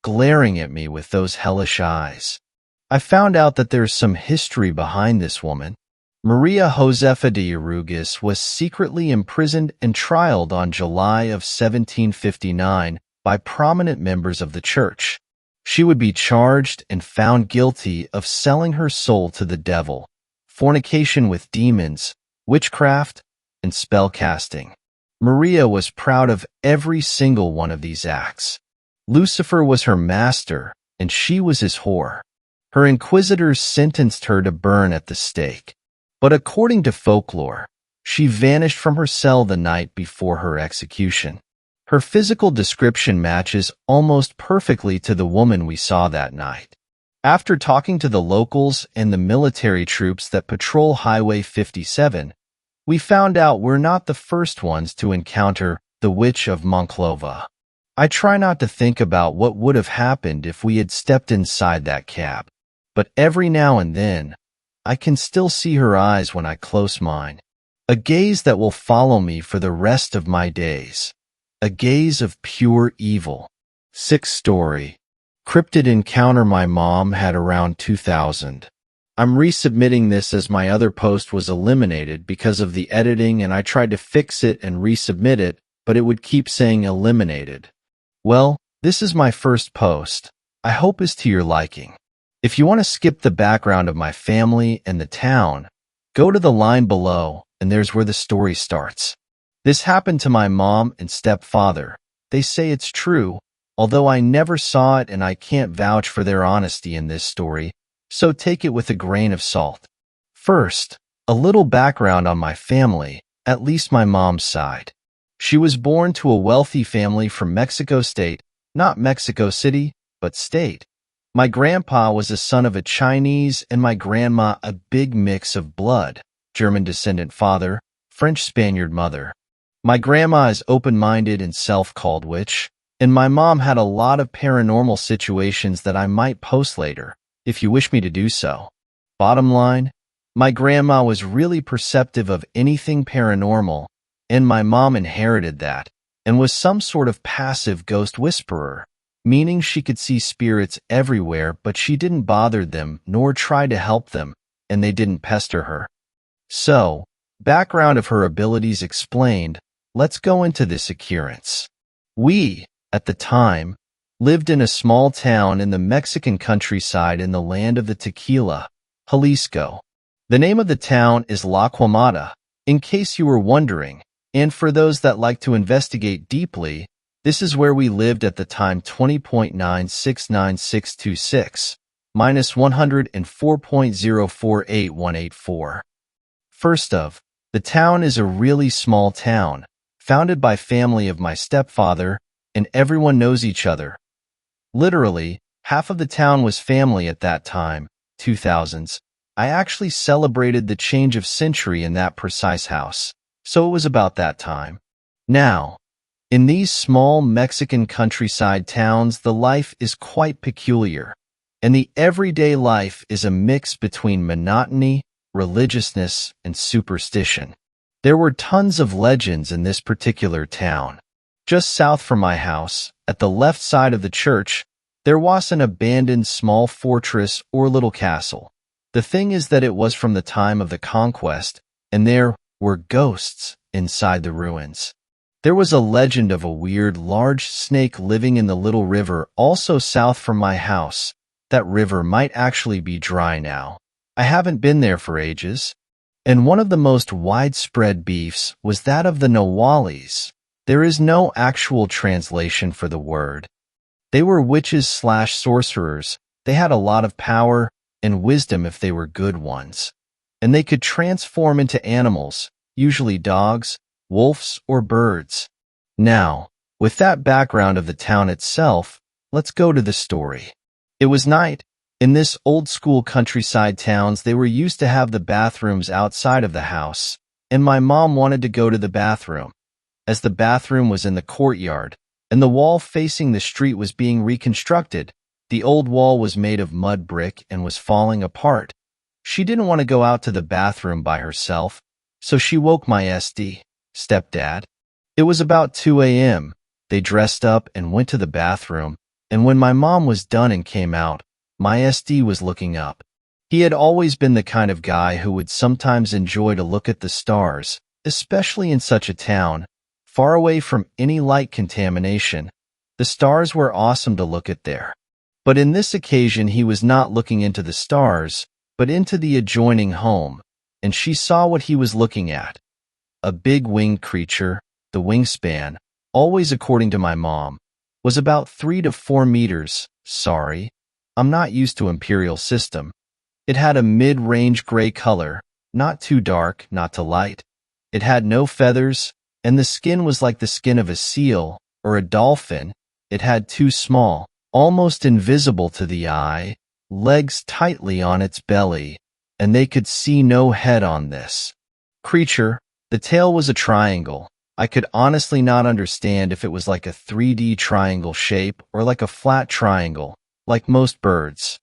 glaring at me with those hellish eyes. I found out that there's some history behind this woman. Maria Josefa de Urugis was secretly imprisoned and trialed on July of 1759 by prominent members of the church. She would be charged and found guilty of selling her soul to the devil, fornication with demons, witchcraft, and spellcasting. Maria was proud of every single one of these acts. Lucifer was her master, and she was his whore. Her inquisitors sentenced her to burn at the stake. But according to folklore, she vanished from her cell the night before her execution. Her physical description matches almost perfectly to the woman we saw that night. After talking to the locals and the military troops that patrol Highway 57, we found out we're not the first ones to encounter the Witch of Monclova. I try not to think about what would have happened if we had stepped inside that cab, but every now and then, I can still see her eyes when I close mine. A gaze that will follow me for the rest of my days. A gaze of pure evil. Sixth story. Cryptid encounter my mom had around 2000. I'm resubmitting this as my other post was eliminated because of the editing, and I tried to fix it and resubmit it, but it would keep saying eliminated. Well, this is my first post. I hope it's to your liking. If you want to skip the background of my family and the town, go to the line below, and there's where the story starts. This happened to my mom and stepfather. They say it's true, although I never saw it and I can't vouch for their honesty in this story, so take it with a grain of salt. First, a little background on my family, at least my mom's side. She was born to a wealthy family from Mexico State, not Mexico City, but state. My grandpa was a son of a Chinese and my grandma a big mix of blood, German descendant father, French Spaniard mother. My grandma is open-minded and self-called witch, and my mom had a lot of paranormal situations that I might post later, if you wish me to do so. Bottom line, my grandma was really perceptive of anything paranormal, and my mom inherited that, and was some sort of passive ghost whisperer, meaning she could see spirits everywhere but she didn't bother them nor try to help them, and they didn't pester her. So, background of her abilities explained, let's go into this occurrence. We, at the time, lived in a small town in the Mexican countryside in the land of the tequila, Jalisco. The name of the town is La Quemada, in case you were wondering, and for those that like to investigate deeply, this is where we lived at the time 20.9699626, minus 104.048184. First of, the town is a really small town, founded by family of my stepfather, and everyone knows each other. Literally, half of the town was family at that time, 2000s. I actually celebrated the change of century in that precise house, so it was about that time. Now, in these small Mexican countryside towns, the life is quite peculiar, and the everyday life is a mix between monotony, religiousness, and superstition. There were tons of legends in this particular town. Just south from my house, at the left side of the church, there was an abandoned small fortress or little castle. The thing is that it was from the time of the conquest, and there were ghosts inside the ruins. There was a legend of a weird large snake living in the little river also south from my house. That river might actually be dry now. I haven't been there for ages. And one of the most widespread beefs was that of the Nahuales. There is no actual translation for the word. They were witches/sorcerers. They had a lot of power and wisdom if they were good ones. And they could transform into animals, usually dogs, wolves, or birds. Now, with that background of the town itself, let's go to the story. It was night. In this old-school countryside towns, they were used to have the bathrooms outside of the house, and my mom wanted to go to the bathroom. As the bathroom was in the courtyard, and the wall facing the street was being reconstructed, the old wall was made of mud brick and was falling apart. She didn't want to go out to the bathroom by herself, so she woke my stepdad. It was about 2 a.m. They dressed up and went to the bathroom, and when my mom was done and came out, my SD was looking up. He had always been the kind of guy who would sometimes enjoy to look at the stars, especially in such a town, far away from any light contamination. The stars were awesome to look at there. But in this occasion he was not looking into the stars, but into the adjoining home, and she saw what he was looking at. A big winged creature. The wingspan, always according to my mom, was about 3 to 4 meters. Sorry, I'm not used to Imperial system. It had a mid-range gray color, not too dark, not too light. It had no feathers, and the skin was like the skin of a seal or a dolphin. It had two small, almost invisible to the eye, legs tightly on its belly, and they could see no head on this creature. The tail was a triangle. I could honestly not understand if it was like a 3D triangle shape or like a flat triangle, like most birds.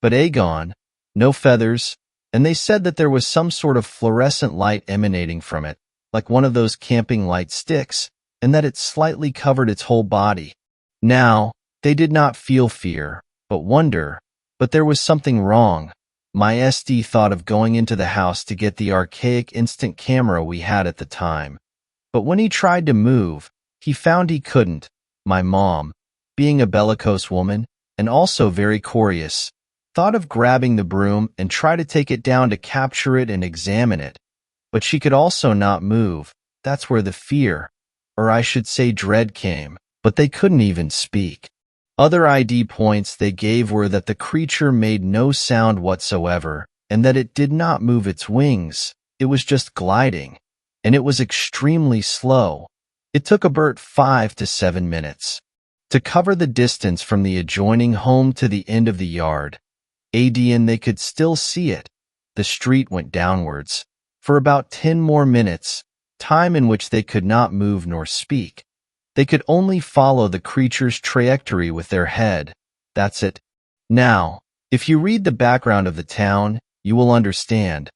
But Aegon, no feathers, and they said that there was some sort of fluorescent light emanating from it, like one of those camping light sticks, and that it slightly covered its whole body. Now, they did not feel fear, but wonder, but there was something wrong. My SD thought of going into the house to get the archaic instant camera we had at the time. But when he tried to move, he found he couldn't. My mom, being a bellicose woman, and also very curious, thought of grabbing the broom and try to take it down to capture it and examine it. But she could also not move. That's where the fear, or I should say dread, came. But they couldn't even speak. Other ID points they gave were that the creature made no sound whatsoever, and that it did not move its wings. It was just gliding. And it was extremely slow. It took about 5 to 7 minutes to cover the distance from the adjoining home to the end of the yard. And they could still see it. The street went downwards for about 10 more minutes, time in which they could not move nor speak. They could only follow the creature's trajectory with their head. That's it. Now, if you read the background of the town, you will understand.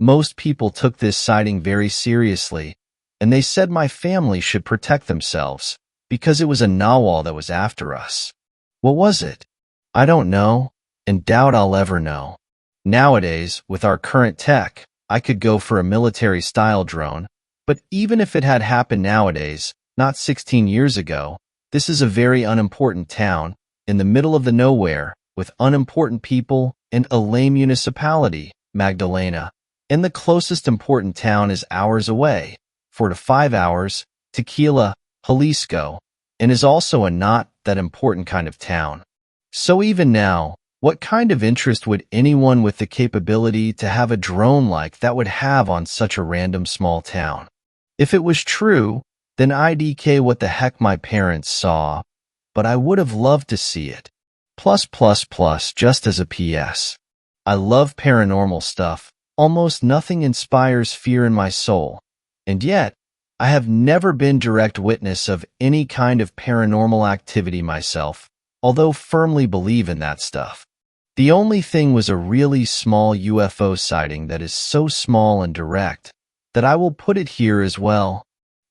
Most people took this sighting very seriously, and they said my family should protect themselves, because it was a narwhal that was after us. What was it? I don't know, and doubt I'll ever know. Nowadays, with our current tech, I could go for a military-style drone, but even if it had happened nowadays, not 16 years ago, this is a very unimportant town, in the middle of the nowhere, with unimportant people and a lame municipality, Magdalena. And the closest important town is hours away, 4 to 5 hours, Tequila, Jalisco, and is also a not that important kind of town. So even now, what kind of interest would anyone with the capability to have a drone like that would have on such a random small town? If it was true, then IDK what the heck my parents saw, but I would have loved to see it. Just as a PS. I love paranormal stuff. Almost nothing inspires fear in my soul, and yet, I have never been direct witness of any kind of paranormal activity myself, although firmly believe in that stuff. The only thing was a really small UFO sighting that is so small and direct that I will put it here as well.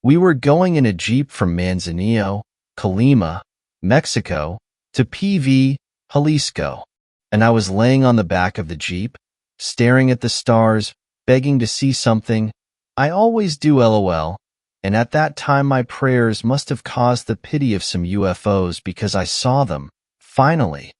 We were going in a Jeep from Manzanillo, Colima, Mexico, to PV, Jalisco, and I was laying on the back of the Jeep, staring at the stars, begging to see something. I always do, LOL, and at that time my prayers must have caused the pity of some UFOs because I saw them, finally.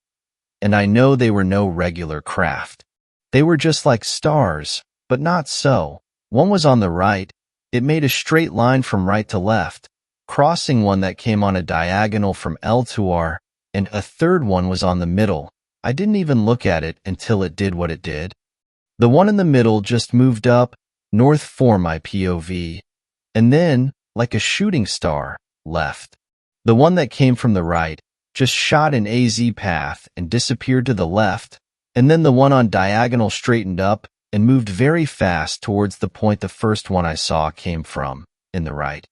And I know they were no regular craft. They were just like stars, but not so. One was on the right. It made a straight line from right to left, crossing one that came on a diagonal from L to R, and a third one was on the middle. I didn't even look at it until it did what it did. The one in the middle just moved up, north for my POV, and then, like a shooting star, left. The one that came from the right just shot an AZ path and disappeared to the left, and then the one on diagonal straightened up and moved very fast towards the point the first one I saw came from, in the right.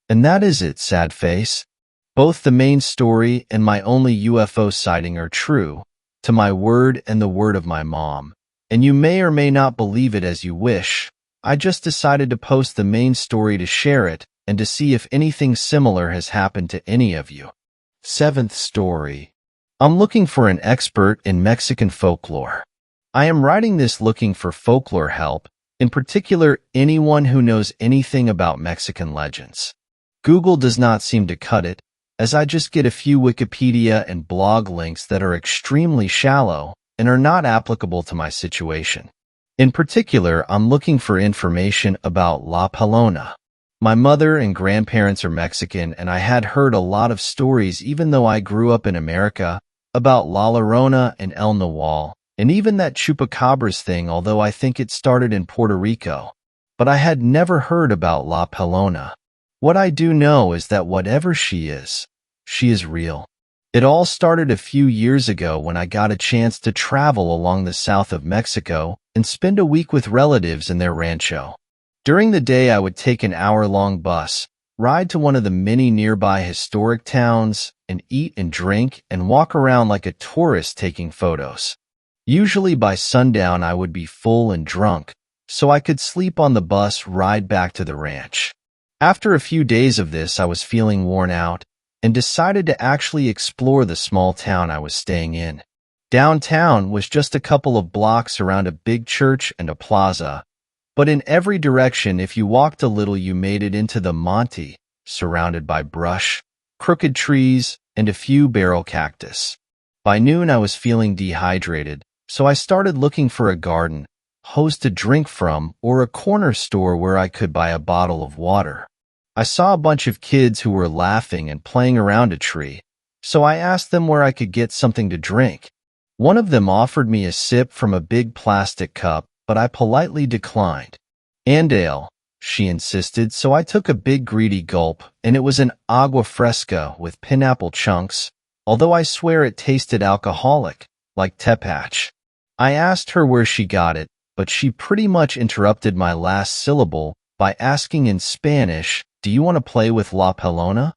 And that is it, sad face. Both the main story and my only UFO sighting are true, to my word and the word of my mom. And you may or may not believe it as you wish. I just decided to post the main story to share it and to see if anything similar has happened to any of you. 7th story. I'm looking for an expert in Mexican folklore. I am writing this looking for folklore help, in particular anyone who knows anything about Mexican legends. Google does not seem to cut it, as I just get a few Wikipedia and blog links that are extremely shallow and are not applicable to my situation. In particular, I'm looking for information about La Pelona. My mother and grandparents are Mexican, and I had heard a lot of stories, even though I grew up in America, about La Lorona and El Nahual, and even that chupacabras thing, although I think it started in Puerto Rico. But I had never heard about La Pelona. What I do know is that whatever she is real. It all started a few years ago when I got a chance to travel along the south of Mexico and spend a week with relatives in their rancho. During the day, I would take an hour-long bus, ride to one of the many nearby historic towns, and eat and drink and walk around like a tourist taking photos. Usually by sundown, I would be full and drunk, so I could sleep on the bus ride back to the ranch. After a few days of this, I was feeling worn out and decided to actually explore the small town I was staying in. Downtown was just a couple of blocks around a big church and a plaza, but in every direction, if you walked a little, you made it into the monte, surrounded by brush, crooked trees, and a few barrel cactus. By noon, I was feeling dehydrated, so I started looking for a garden, hose to drink from, or a corner store where I could buy a bottle of water. I saw a bunch of kids who were laughing and playing around a tree, so I asked them where I could get something to drink. One of them offered me a sip from a big plastic cup, but I politely declined. "And ale," she insisted, so I took a big greedy gulp, and it was an agua fresca with pineapple chunks, although I swear it tasted alcoholic, like Tepach. I asked her where she got it, but she pretty much interrupted my last syllable by asking in Spanish, "Do you want to play with La Pelona?"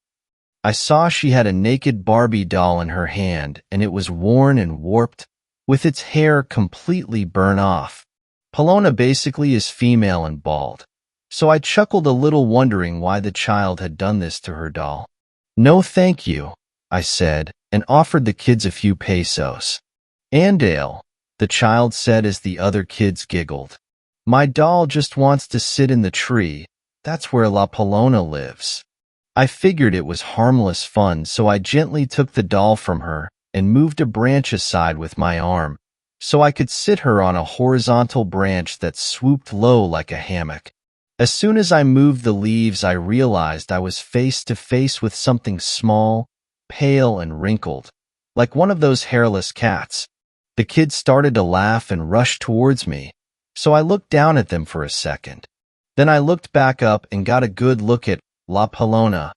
I saw she had a naked Barbie doll in her hand, and it was worn and warped, with its hair completely burnt off. Pelona basically is female and bald, so I chuckled a little, wondering why the child had done this to her doll. "No thank you," I said, and offered the kids a few pesos. "And ale," the child said as the other kids giggled. "My doll just wants to sit in the tree. That's where La Pelona lives." I figured it was harmless fun, so I gently took the doll from her and moved a branch aside with my arm, so I could sit her on a horizontal branch that swooped low like a hammock. As soon as I moved the leaves, I realized I was face to face with something small, pale, and wrinkled, like one of those hairless cats. The kids started to laugh and rushed towards me, so I looked down at them for a second. Then I looked back up and got a good look at La Pelona,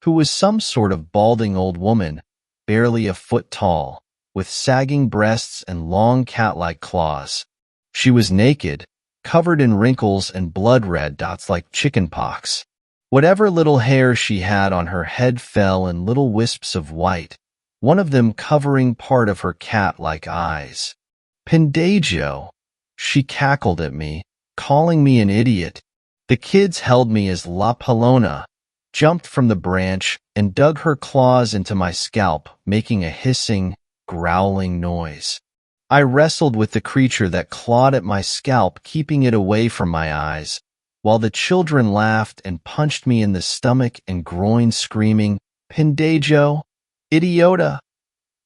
who was some sort of balding old woman, barely a foot tall, with sagging breasts and long cat-like claws. She was naked, covered in wrinkles and blood-red dots like chickenpox. Whatever little hair she had on her head fell in little wisps of white, one of them covering part of her cat-like eyes. "Pendejo!" She cackled at me, calling me an idiot. The kids held me as La Pelona jumped from the branch and dug her claws into my scalp, making a hissing, growling noise. I wrestled with the creature that clawed at my scalp, keeping it away from my eyes, while the children laughed and punched me in the stomach and groin, screaming, "Pendejo! Idiota!"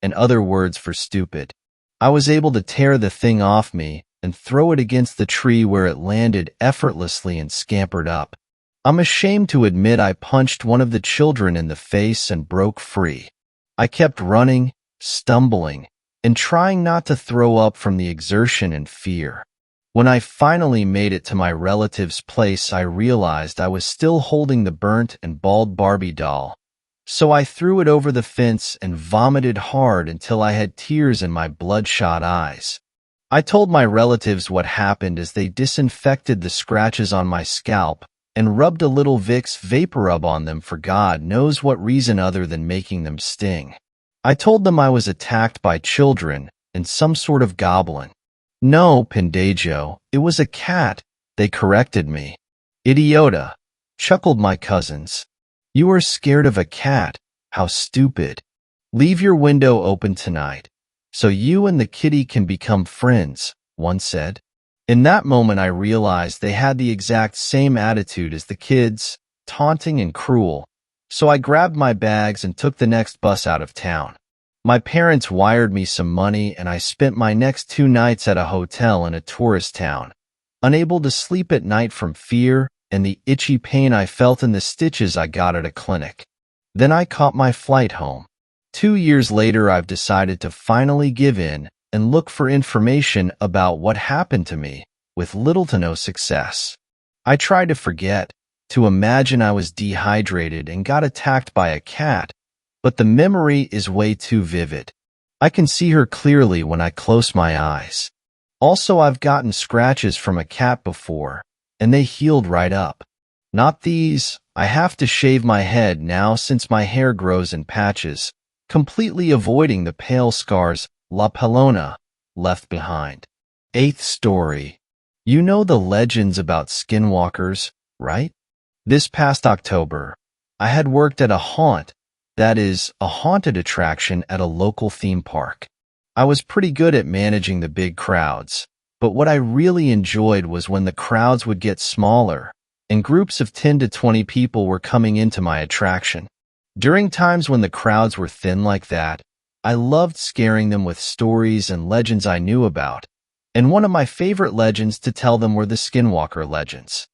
and other words for stupid. I was able to tear the thing off me and throw it against the tree, where it landed effortlessly and scampered up. I'm ashamed to admit I punched one of the children in the face and broke free. I kept running, stumbling, and trying not to throw up from the exertion and fear. When I finally made it to my relative's place, I realized I was still holding the burnt and bald Barbie doll. So I threw it over the fence and vomited hard until I had tears in my bloodshot eyes. I told my relatives what happened as they disinfected the scratches on my scalp and rubbed a little Vicks VapoRub on them for God knows what reason other than making them sting. I told them I was attacked by children and some sort of goblin. "No, Pendejo, it was a cat," they corrected me. "Idiota," chuckled my cousins. "You are scared of a cat? How stupid. Leave your window open tonight, so you and the kitty can become friends," one said. In that moment, I realized they had the exact same attitude as the kids, taunting and cruel, So I grabbed my bags and took the next bus out of town. My parents wired me some money and I spent my next 2 nights at a hotel in a tourist town, unable to sleep at night from fear and the itchy pain I felt in the stitches I got at a clinic. Then I caught my flight home. 2 years later, I've decided to finally give in and look for information about what happened to me, with little to no success. I tried to forget, to imagine I was dehydrated and got attacked by a cat, but the memory is way too vivid. I can see her clearly when I close my eyes. Also, I've gotten scratches from a cat before, and they healed right up. Not these. I have to shave my head now since my hair grows in patches, completely avoiding the pale scars La Pelona left behind. Eighth story. You know the legends about skinwalkers, right? This past October, I had worked at a haunted attraction at a local theme park. I was pretty good at managing the big crowds, but what I really enjoyed was when the crowds would get smaller and groups of 10 to 20 people were coming into my attraction. During times when the crowds were thin like that, I loved scaring them with stories and legends I knew about, and one of my favorite legends to tell them were the Skinwalker legends.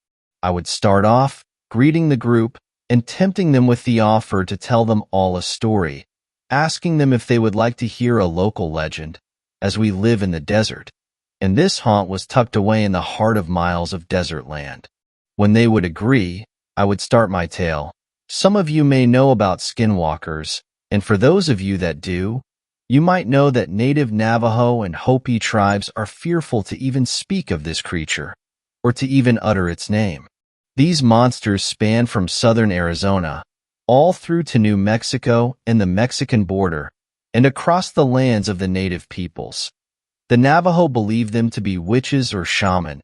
I would start off greeting the group and tempting them with the offer to tell them all a story, asking them if they would like to hear a local legend, as we live in the desert, and this haunt was tucked away in the heart of miles of desert land. When they would agree, I would start my tale. Some of you may know about skinwalkers, and for those of you that do, you might know that native Navajo and Hopi tribes are fearful to even speak of this creature, or to even utter its name. These monsters span from southern Arizona, all through to New Mexico and the Mexican border, and across the lands of the native peoples. The Navajo believe them to be witches or shaman,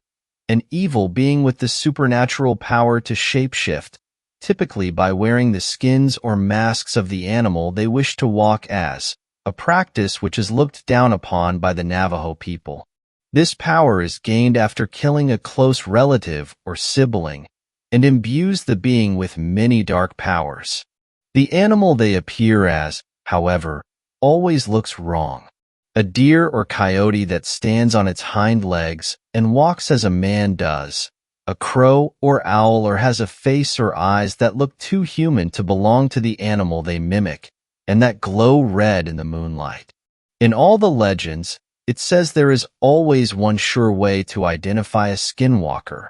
an evil being with the supernatural power to shapeshift, typically by wearing the skins or masks of the animal they wish to walk as, a practice which is looked down upon by the Navajo people. This power is gained after killing a close relative or sibling, and imbues the being with many dark powers. The animal they appear as, however, always looks wrong. A deer or coyote that stands on its hind legs and walks as a man does, a crow or owl, or has a face or eyes that look too human to belong to the animal they mimic, and that glow red in the moonlight. In all the legends, it says there is always one sure way to identify a skinwalker.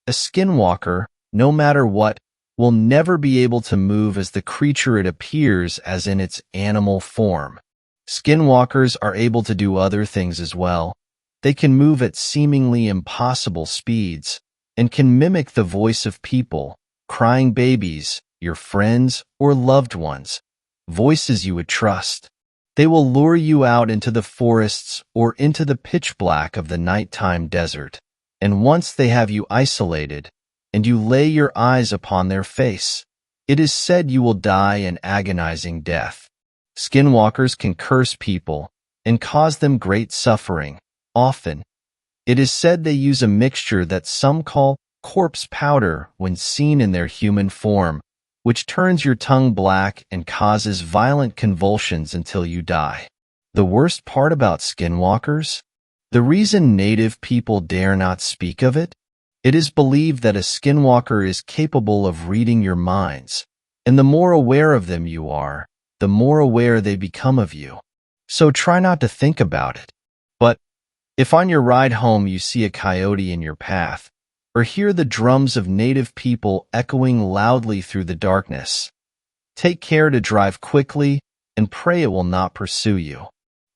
A skinwalker, no matter what, will never be able to move as the creature it appears as in its animal form. Skinwalkers are able to do other things as well. They can move at seemingly impossible speeds, and can mimic the voice of people, crying babies, your friends, or loved ones, voices you would trust. They will lure you out into the forests or into the pitch black of the nighttime desert, and once they have you isolated, and you lay your eyes upon their face, it is said you will die an agonizing death. Skinwalkers can curse people and cause them great suffering. Often, it is said they use a mixture that some call corpse powder when seen in their human form, which turns your tongue black and causes violent convulsions until you die. The worst part about skinwalkers? The reason native people dare not speak of it? It is believed that a skinwalker is capable of reading your minds, and the more aware of them you are, the more aware they become of you. So try not to think about it. But if on your ride home you see a coyote in your path, or hear the drums of native people echoing loudly through the darkness, take care to drive quickly and pray it will not pursue you.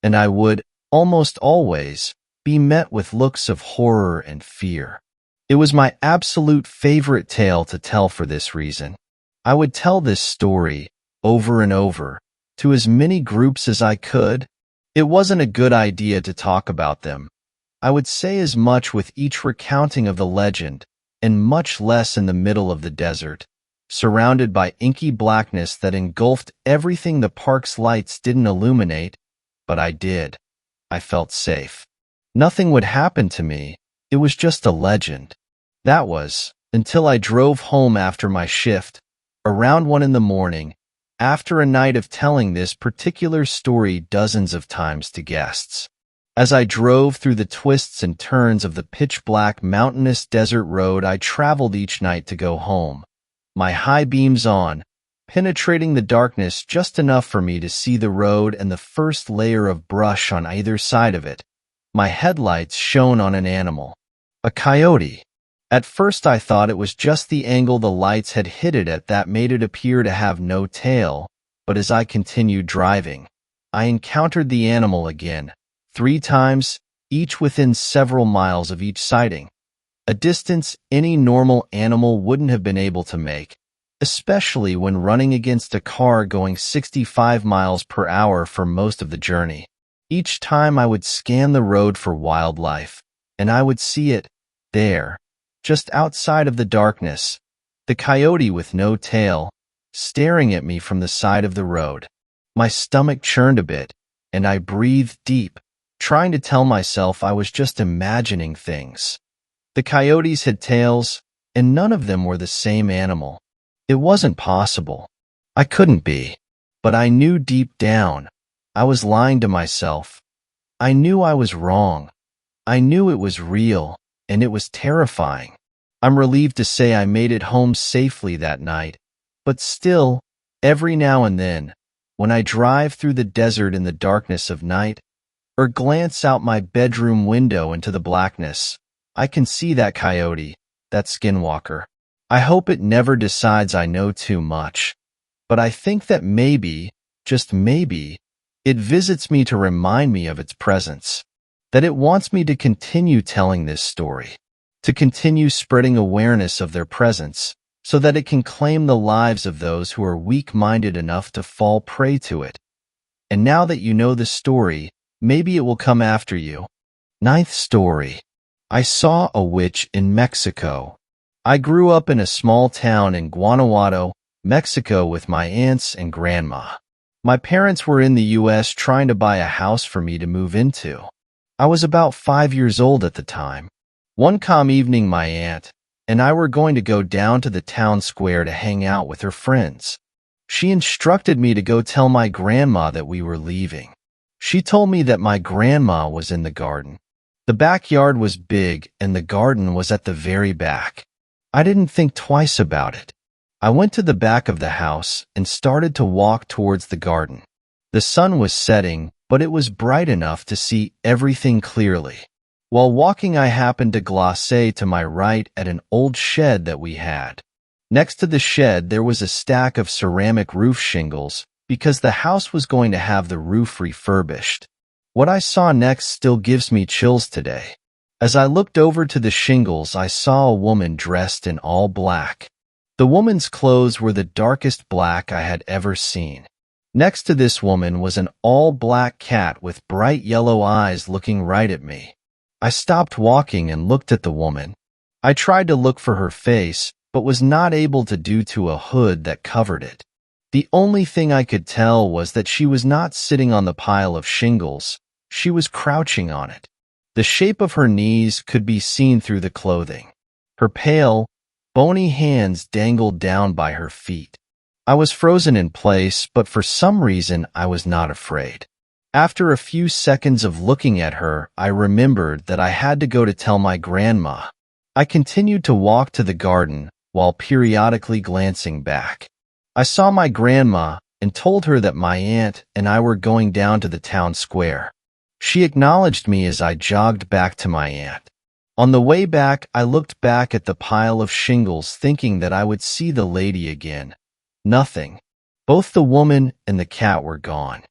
And I would, almost always, be met with looks of horror and fear. It was my absolute favorite tale to tell for this reason. I would tell this story over and over to as many groups as I could. It wasn't a good idea to talk about them. I would say as much with each recounting of the legend, and much less in the middle of the desert, surrounded by inky blackness that engulfed everything the park's lights didn't illuminate, but I did. I felt safe. Nothing would happen to me. It was just a legend. That was, until I drove home after my shift, Around 1 in the morning, after a night of telling this particular story dozens of times to guests. As I drove through the twists and turns of the pitch-black mountainous desert road I traveled each night to go home, my high beams on, penetrating the darkness just enough for me to see the road and the first layer of brush on either side of it, my headlights shone on an animal, a coyote. At first I thought it was just the angle the lights had hit it at that made it appear to have no tail, but as I continued driving, I encountered the animal again, 3 times, each within several miles of each sighting, a distance any normal animal wouldn't have been able to make, especially when running against a car going 65 miles per hour for most of the journey. Each time I would scan the road for wildlife, and I would see it, there, just outside of the darkness, the coyote with no tail, staring at me from the side of the road. My stomach churned a bit, and I breathed deep, trying to tell myself I was just imagining things. The coyotes had tails, and none of them were the same animal. It wasn't possible. I couldn't be. But I knew deep down, I was lying to myself. I knew I was wrong. I knew it was real, and it was terrifying. I'm relieved to say I made it home safely that night, but still, every now and then, when I drive through the desert in the darkness of night, or glance out my bedroom window into the blackness, I can see that coyote, that skinwalker. I hope it never decides I know too much, but I think that maybe, just maybe, it visits me to remind me of its presence, that it wants me to continue telling this story, to continue spreading awareness of their presence, so that it can claim the lives of those who are weak-minded enough to fall prey to it. And now that you know the story, maybe it will come after you. 9th story. I saw a witch in Mexico. I grew up in a small town in Guanajuato, Mexico with my aunts and grandma. My parents were in the U.S. trying to buy a house for me to move into. I was about 5 years old at the time. One calm evening my aunt and I were going to go down to the town square to hang out with her friends. She instructed me to go tell my grandma that we were leaving. She told me that my grandma was in the garden. The backyard was big and the garden was at the very back. I didn't think twice about it. I went to the back of the house and started to walk towards the garden. The sun was setting, but it was bright enough to see everything clearly. While walking, I happened to glance to my right at an old shed that we had. Next to the shed, there was a stack of ceramic roof shingles because the house was going to have the roof refurbished. What I saw next still gives me chills today. As I looked over to the shingles, I saw a woman dressed in all black. The woman's clothes were the darkest black I had ever seen. Next to this woman was an all-black cat with bright yellow eyes looking right at me. I stopped walking and looked at the woman. I tried to look for her face, but was not able to due to a hood that covered it. The only thing I could tell was that she was not sitting on the pile of shingles, she was crouching on it. The shape of her knees could be seen through the clothing. Her pale, bony hands dangled down by her feet. I was frozen in place, but for some reason I was not afraid. After a few seconds of looking at her, I remembered that I had to go to tell my grandma. I continued to walk to the garden, while periodically glancing back. I saw my grandma and told her that my aunt and I were going down to the town square. She acknowledged me as I jogged back to my aunt. On the way back, I looked back at the pile of shingles thinking that I would see the lady again. Nothing. Both the woman and the cat were gone.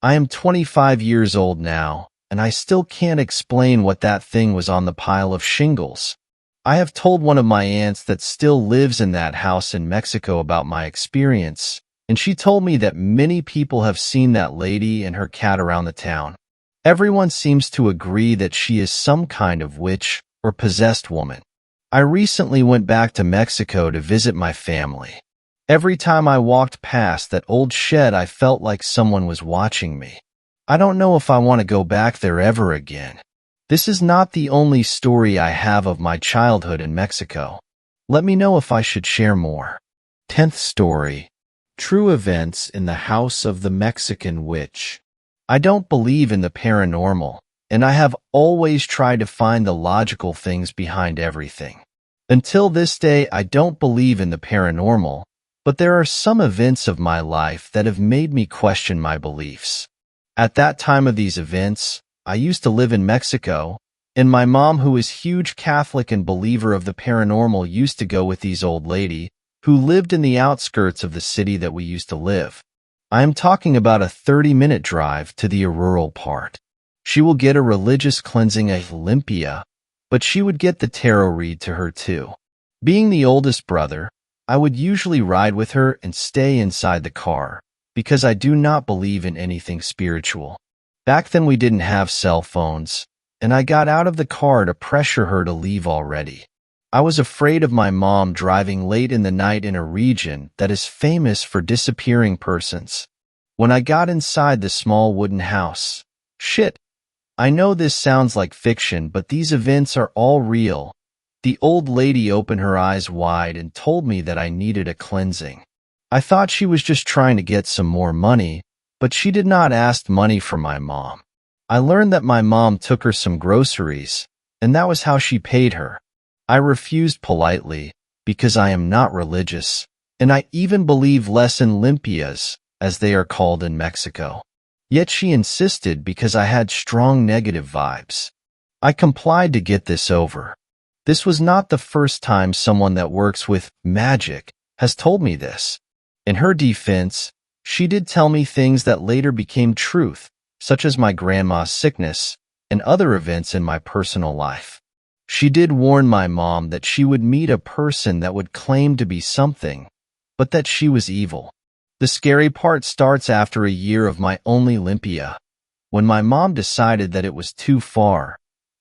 I am 25 years old now, and I still can't explain what that thing was on the pile of shingles. I have told one of my aunts that still lives in that house in Mexico about my experience, and she told me that many people have seen that lady and her cat around the town. Everyone seems to agree that she is some kind of witch or possessed woman. I recently went back to Mexico to visit my family. Every time I walked past that old shed, I felt like someone was watching me. I don't know if I want to go back there ever again. This is not the only story I have of my childhood in Mexico. Let me know if I should share more. 10th story. True events in the house of the Mexican witch. I don't believe in the paranormal, and I have always tried to find the logical things behind everything. Until this day, I don't believe in the paranormal, but there are some events of my life that have made me question my beliefs. At that time of these events, I used to live in Mexico, and my mom, who is huge Catholic and believer of the paranormal, used to go with these old lady who lived in the outskirts of the city that we used to live. I am talking about a 30-minute drive to the rural part. She will get a religious cleansing at Olympia, but she would get the tarot read to her too. Being the oldest brother, I would usually ride with her and stay inside the car, because I do not believe in anything spiritual. Back then we didn't have cell phones, and I got out of the car to pressure her to leave already. I was afraid of my mom driving late in the night in a region that is famous for disappearing persons. When I got inside the small wooden house, shit, I know this sounds like fiction, but these events are all real. The old lady opened her eyes wide and told me that I needed a cleansing. I thought she was just trying to get some more money, but she did not ask money from my mom. I learned that my mom took her some groceries, and that was how she paid her. I refused politely, because I am not religious, and I even believe less in limpias, as they are called in Mexico. Yet she insisted because I had strong negative vibes. I complied to get this over. This was not the first time someone that works with magic has told me this. In her defense, she did tell me things that later became truth, such as my grandma's sickness and other events in my personal life. She did warn my mom that she would meet a person that would claim to be something, but that she was evil. The scary part starts after a year of my only Olympia, when my mom decided that it was too far,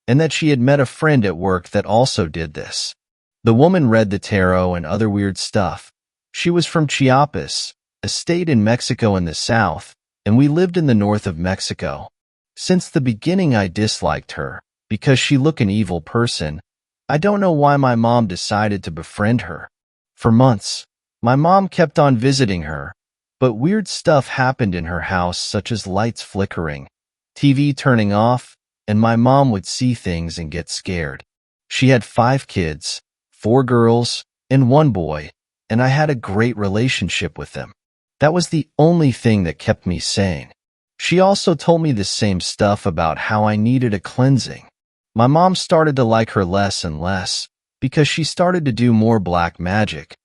and that she had met a friend at work that also did this. The woman read the tarot and other weird stuff. She was from Chiapas, a state in Mexico in the south, and we lived in the north of Mexico. Since the beginning I disliked her, because she looked an evil person. I don't know why my mom decided to befriend her. For months, my mom kept on visiting her, but weird stuff happened in her house, such as lights flickering, TV turning off, and my mom would see things and get scared. She had 5 kids, 4 girls, and 1 boy, and I had a great relationship with them. That was the only thing that kept me sane. She also told me the same stuff about how I needed a cleansing. My mom started to like her less and less, because she started to do more black magic,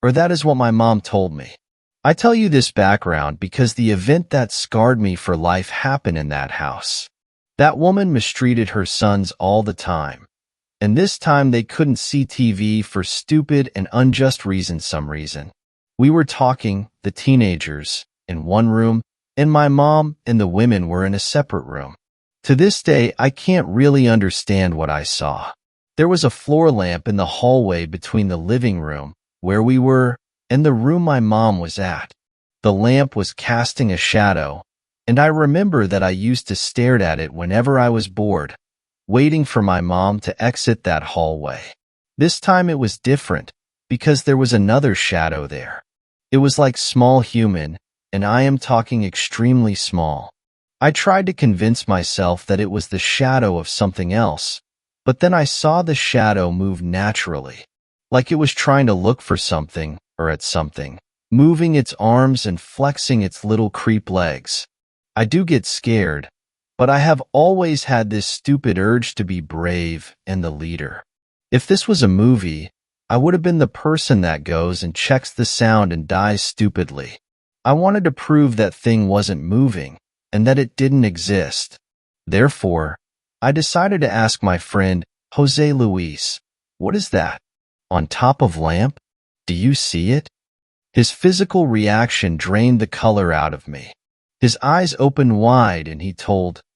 or that is what my mom told me. I tell you this background because the event that scarred me for life happened in that house. That woman mistreated her sons all the time, and this time they couldn't see TV for stupid and unjust reasons. Some reason. We were talking, the teenagers, in one room, and my mom and the women were in a separate room. To this day, I can't really understand what I saw. There was a floor lamp in the hallway between the living room, where we were, and the room my mom was at. The lamp was casting a shadow, and I remember that I used to stare at it whenever I was bored, waiting for my mom to exit that hallway. This time it was different, because there was another shadow there. It was like small human, and I am talking extremely small. I tried to convince myself that it was the shadow of something else, but then I saw the shadow move naturally, like it was trying to look for something, or at something, moving its arms and flexing its little creep legs. I do get scared, but I have always had this stupid urge to be brave and the leader. If this was a movie, I would have been the person that goes and checks the sound and dies stupidly. I wanted to prove that thing wasn't moving, and that it didn't exist. Therefore, I decided to ask my friend, Jose Luis, "What is that? On top of lamp? Do you see it?" His physical reaction drained the color out of me. His eyes opened wide and he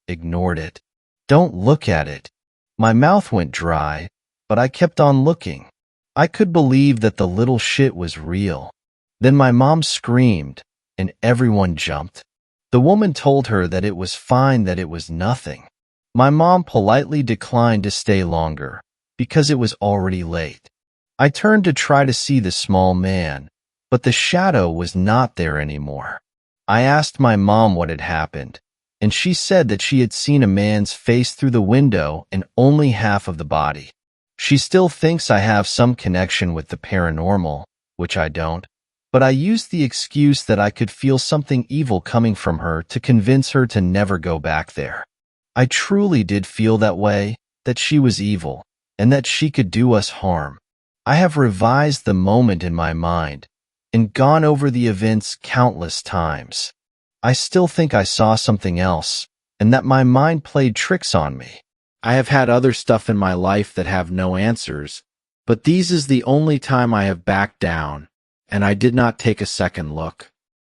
ignored it. "Don't look at it." My mouth went dry, but I kept on looking. I could believe that the little shit was real. Then my mom screamed, and everyone jumped. The woman told her that it was fine, that it was nothing. My mom politely declined to stay longer, because it was already late. I turned to try to see the small man, but the shadow was not there anymore. I asked my mom what had happened, and she said that she had seen a man's face through the window and only half of the body. She still thinks I have some connection with the paranormal, which I don't, but I used the excuse that I could feel something evil coming from her to convince her to never go back there. I truly did feel that way, that she was evil, and that she could do us harm. I have revised the moment in my mind and gone over the events countless times. I still think I saw something else, and that my mind played tricks on me. I have had other stuff in my life that have no answers, but these is the only time I have backed down, and I did not take a second look.